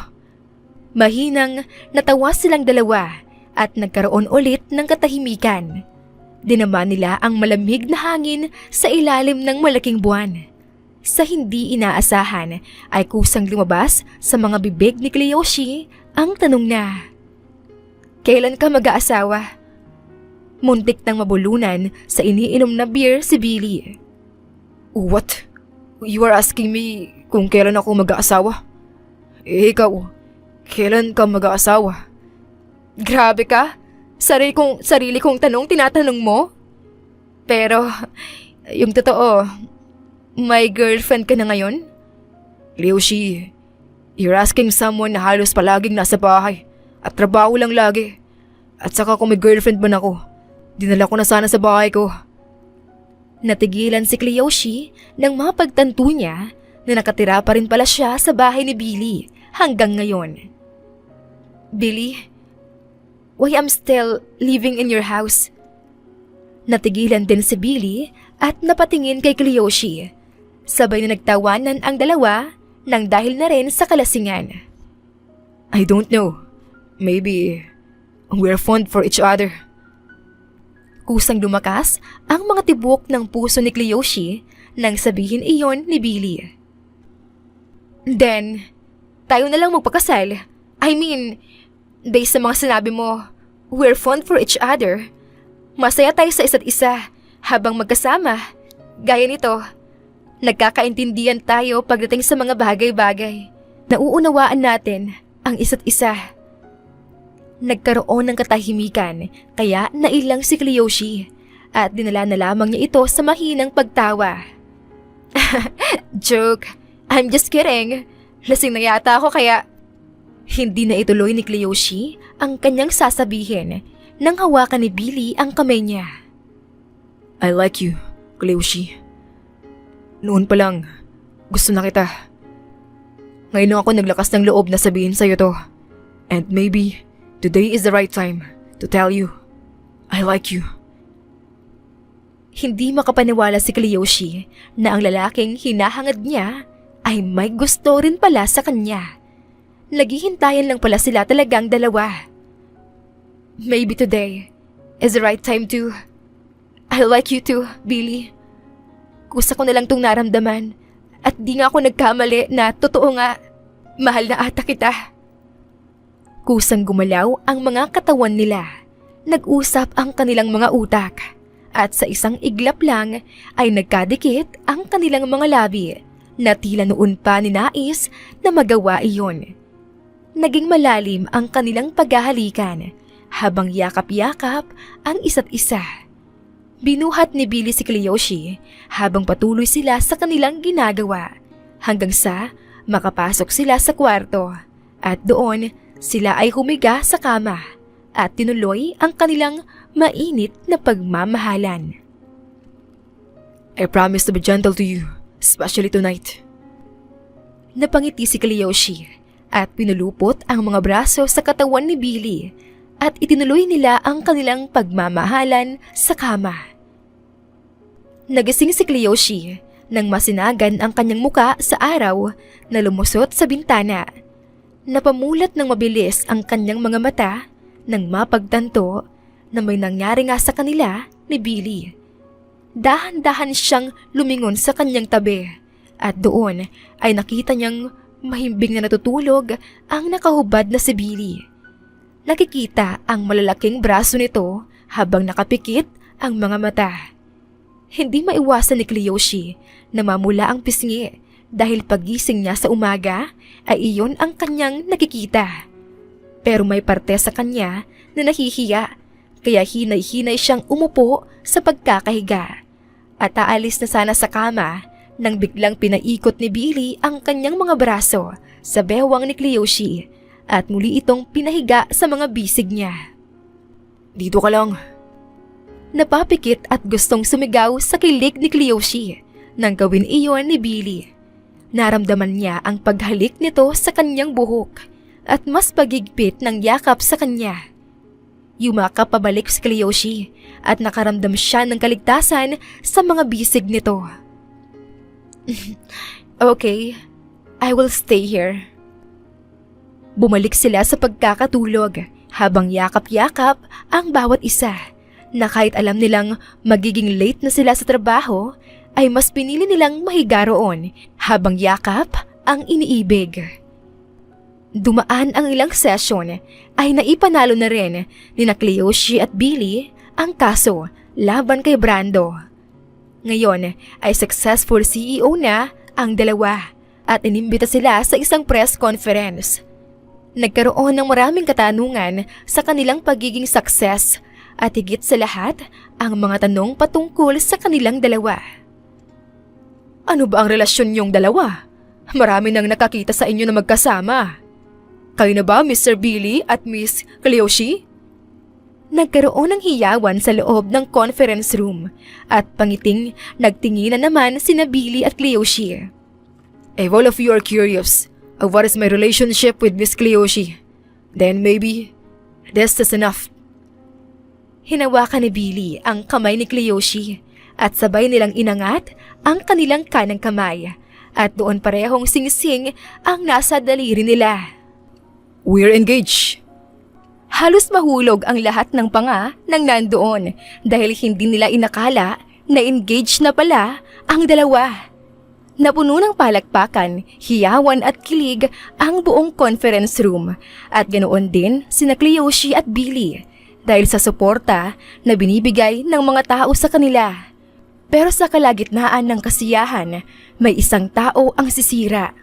Mahinang natawa silang dalawa at nagkaroon ulit ng katahimikan. Dinama nila ang malamig na hangin sa ilalim ng malaking buwan. Sa hindi inaasahan ay kusang lumabas sa mga bibig ni Kiyoshi ang tanong na, "Kailan ka mag-aasawa?" Muntik nang mabulunan sa iniinom na beer si Billy. What? You are asking me kung kailan ako mag-aasawa? Ikaw, kailan ka mag-aasawa? Grabe ka! Sarili kong tanong tinatanong mo? Pero, yung totoo, may girlfriend ka na ngayon? Kiyoshi, you're asking someone na halos palaging nasa bahay at trabaho lang lagi. At saka kung may girlfriend man ako, dinala ko na sana sa bahay ko. Natigilan si Kiyoshi nang mapagtanto niya na nakatira pa rin pala siya sa bahay ni Billy hanggang ngayon. Billy, why I'm still living in your house? Natigilan din si Billy at napatingin kay Kiyoshi. Sabay na nagtawanan ang dalawa nang dahil na rin sa kalasingan. I don't know. Maybe we're fond for each other. Kusang lumakas ang mga tibok ng puso ni Kiyoshi nang sabihin iyon ni Billy. Then, tayo na lang magpakasal. I mean, based sa mga sinabi mo, we're fond for each other. Masaya tayo sa isa't isa habang magkasama. Gaya nito, nagkakaintindihan tayo pagdating sa mga bagay-bagay. Nauunawaan natin ang isa't isa. Nagkaroon ng katahimikan kaya nailang si Kiyoshi at dinala na lamang niya ito sa mahinang pagtawa. Joke, I'm just kidding. Lasing na yata ako kaya... Hindi na ituloy ni Kiyoshi ang kanyang sasabihin nang hawakan ni Billy ang kamay niya. I like you, Kiyoshi. Noon pa lang, gusto na kita. Ngayon ako naglakas ng loob na sabihin sa'yo to. And maybe, today is the right time to tell you, I like you. Hindi makapaniwala si Kiyoshi na ang lalaking hinahangad niya ay may gusto rin pala sa kanya. Naghihintayan lang pala sila talagang dalawa. Maybe today is the right time to... I like you too, Billy. Kusa ko na lang tong naramdaman at di nga ako nagkamali na totoo nga, mahal na ata kita. Kusang gumalaw ang mga katawan nila. Nag-usap ang kanilang mga utak at sa isang iglap lang ay nagkadikit ang kanilang mga labi na tila noon pa ninais na magawa iyon. Naging malalim ang kanilang paghahalikan habang yakap-yakap ang isa't isa. Binuhat ni Billy si Kiyoshi habang patuloy sila sa kanilang ginagawa hanggang sa makapasok sila sa kwarto at doon sila ay humiga sa kama at tinuloy ang kanilang mainit na pagmamahalan. I promise to be gentle to you, especially tonight. Napangiti si Kiyoshi at pinulupot ang mga braso sa katawan ni Billy at itinuloy nila ang kanilang pagmamahalan sa kama. Nagising si Kiyoshi nang masinagan ang kanyang muka sa araw na lumusot sa bintana. Napamulat ng mabilis ang kanyang mga mata nang mapagtanto na may nangyari nga sa kanila ni Billy. Dahan-dahan siyang lumingon sa kanyang tabi at doon ay nakita niyang mahimbing na natutulog ang nakahubad na si Billy. Nakikita ang malalaking braso nito habang nakapikit ang mga mata. Hindi maiwasan ni Kiyoshi na mamula ang pisngi dahil pagising niya sa umaga ay iyon ang kanyang nakikita. Pero may parte sa kanya na nahihiya kaya hinay-hinay siyang umupo sa pagkakahiga at aalis na sana sa kama nang biglang pinaikot ni Billy ang kanyang mga braso sa bewang ni Kiyoshi at muli itong pinahiga sa mga bisig niya. Dito ka lang. Napapikit at gustong sumigaw sa kilig ni Kiyoshi nang gawin iyon ni Billy. Naramdaman niya ang paghalik nito sa kanyang buhok at mas pagigpit ng yakap sa kanya. Yumakap pabalik si Kiyoshi at nakaramdam siya ng kaligtasan sa mga bisig nito. Okay, I will stay here. Bumalik sila sa pagkakatulog habang yakap-yakap ang bawat isa na kahit alam nilang magiging late na sila sa trabaho ay mas pinili nilang mahiga roon habang yakap ang iniibig. Dumaan ang ilang session ay naipanalo na rin ni Kiyoshi at Billy ang kaso laban kay Brando. Ngayon ay successful CEO na ang dalawa at inimbita sila sa isang press conference. Nagkaroon ng maraming katanungan sa kanilang pagiging success at higit sa lahat ang mga tanong patungkol sa kanilang dalawa. Ano ba ang relasyon niyong dalawa? Marami nang nakakita sa inyo na magkasama. Kayo na ba Mr. Billy at Miss Kiyoshi? Nagkaroon ng hiyawan sa loob ng conference room at pangiting nagtingin na naman sina Billy at Kiyoshi. If all of you are curious of what is my relationship with Miss Cleoshi, then maybe this is enough. Hinawakan ni Billy ang kamay ni Cleoshi at sabay nilang inangat ang kanilang kanang kamay at doon parehong singsing ang nasa daliri nila. We're engaged. Halos mahulog ang lahat ng panga ng nandoon dahil hindi nila inakala na engaged na pala ang dalawa. Napuno ng palakpakan, hiyawan at kilig ang buong conference room at ganoon din sina Cleoshi at Billy dahil sa suporta na binibigay ng mga tao sa kanila. Pero sa kalagitnaan ng kasiyahan, may isang tao ang sisira.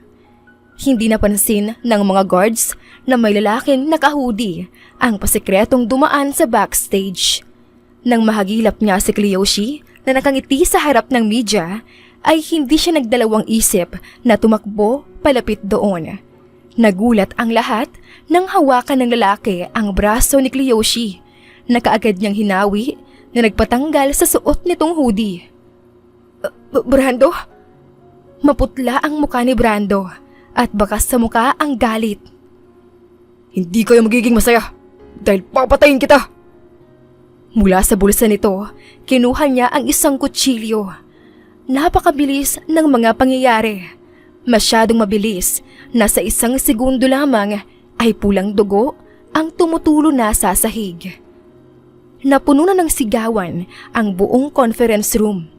Hindi napansin ng mga guards na may lalaking naka-hoodie ang pasikretong dumaan sa backstage. Nang mahagilap niya si Cleoshi na nakangiti sa harap ng media, ay hindi siya nagdalawang isip na tumakbo palapit doon. Nagulat ang lahat nang hawakan ng lalaki ang braso ni Cleoshi na kaagad niyang hinawi na nagpatanggal sa suot nitong hoodie. Brando? Maputla ang muka ni Brando at bakas sa muka ang galit. Hindi kayo magiging masaya dahil papatayin kita. Mula sa bulsa nito, kinuha niya ang isang kutsilyo. Napakabilis ng mga pangyayari. Masyadong mabilis na sa isang segundo lamang ay pulang dugo ang tumutulo na sa sahig. Napuno na ng sigawan ang buong conference room.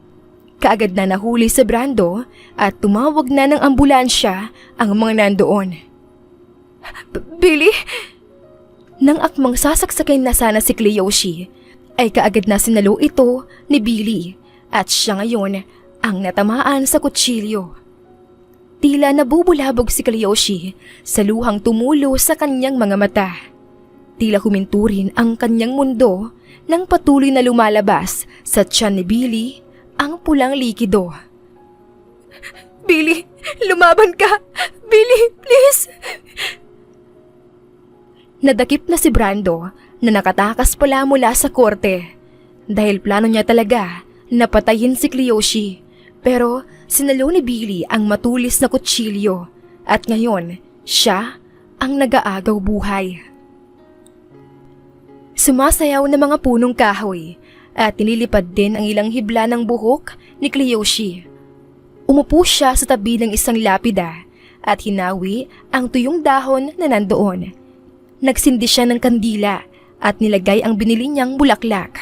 Kaagad na nahuli si Brando at tumawag na ng ambulansya ang mga nandoon. Billy? Nang akmang sasaksakin na sana si Cleoshi, ay kaagad na sinalo ito ni Billy at siya ngayon ang natamaan sa kutsilyo. Tila nabubulabog si Cleoshi sa luhang tumulo sa kanyang mga mata. Tila huminturin ang kanyang mundo nang patuloy na lumalabas sa tiyan ni Billy ang pulang likido. Billy, lumaban ka! Billy, please! Nadakip na si Brando na nakatakas pala mula sa korte dahil plano niya talaga na patayin si Cleoshi. Pero sinalo ni Billy ang matulis na kutsilyo at ngayon siya ang nag-aagaw buhay. Sumasayaw na mga punong kahoy at nililipad din ang ilang hibla ng buhok ni Cleoshi. Umupo siya sa tabi ng isang lapida at hinawi ang tuyong dahon na nandoon. Nagsindi siya ng kandila at nilagay ang binili niyang bulaklak.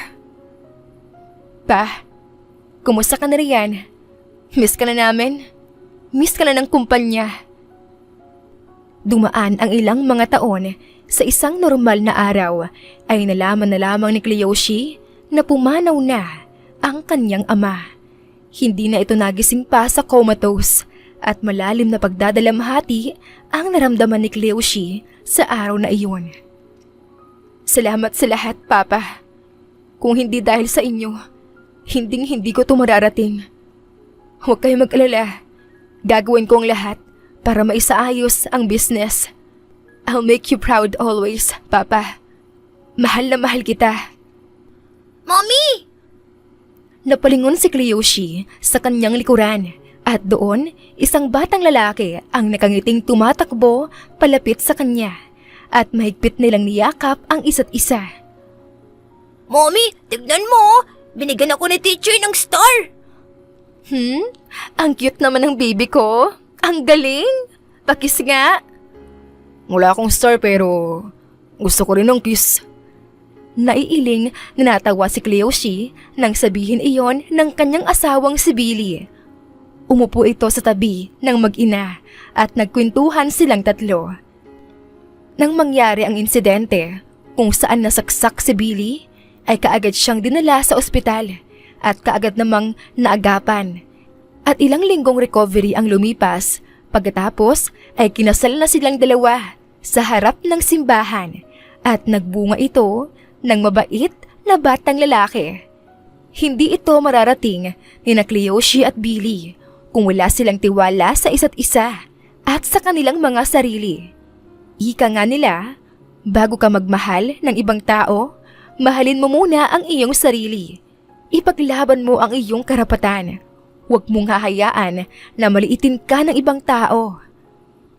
Pa, kumusta ka na riyan? Miss ka na namin? Miss ka na ng kumpanya? Dumaan ang ilang mga taon sa isang normal na araw ay nalaman na lamang ni Cleoshi na pumanaw na ang kanyang ama. Hindi na ito nagising pa sa comatose at malalim na pagdadalamhati ang naramdaman ni Cleoshi sa araw na iyon. Salamat sa lahat, Papa. Kung hindi dahil sa inyo, hindi ko ito mararating. Huwag kayong mag-alala. Gagawin ko ang lahat para maisaayos ang business. I'll make you proud always, Papa. Mahal na mahal kita. Mommy! Napalingon si Cleoshi sa kanyang likuran at doon isang batang lalaki ang nakangiting tumatakbo palapit sa kanya at mahigpit nilang niyakap ang isa't isa. Mommy, tignan mo! Binigyan ako ni teacher ng star! Ang cute naman ng baby ko. Ang galing! Pakis nga! Wala akong star pero gusto ko rin ng kiss. Naiiling na natawa si Cleoshi nang sabihin iyon ng kanyang asawang si Billy. Umupo ito sa tabi ng mag-ina at nagkwentuhan silang tatlo. Nang mangyari ang insidente kung saan nasaksak si Billy, ay kaagad siyang dinala sa ospital at kaagad namang naagapan. At ilang linggong recovery ang lumipas, pagkatapos ay kinasal na silang dalawa sa harap ng simbahan at nagbunga ito ng mabait na batang lalaki. Hindi ito mararating ni na Cleoshi at Billy kung wala silang tiwala sa isa't isa at sa kanilang mga sarili. Ika nga nila, bago ka magmahal ng ibang tao, mahalin mo muna ang iyong sarili. Ipaglaban mo ang iyong karapatan. Huwag mong hahayaan na maliitin ka ng ibang tao.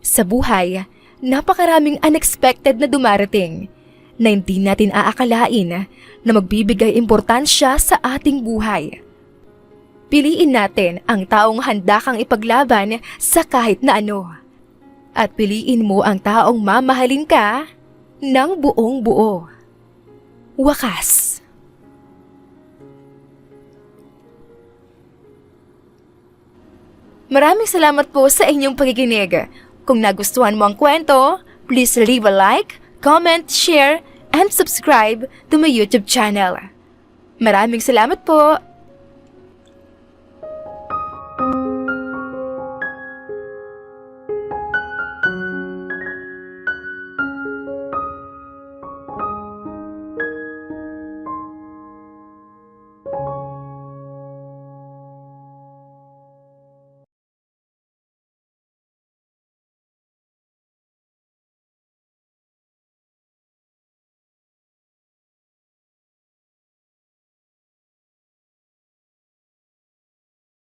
Sa buhay, napakaraming unexpected na dumarating na hindi natin aakalain na magbibigay importansya sa ating buhay. Piliin natin ang taong handa kang ipaglaban sa kahit na ano. At piliin mo ang taong mamahalin ka ng buong buo. Wakas. Maraming salamat po sa inyong pakikinig. Kung nagustuhan mo ang kwento, please leave a like, comment, share, and subscribe to my YouTube channel. Maraming salamat po!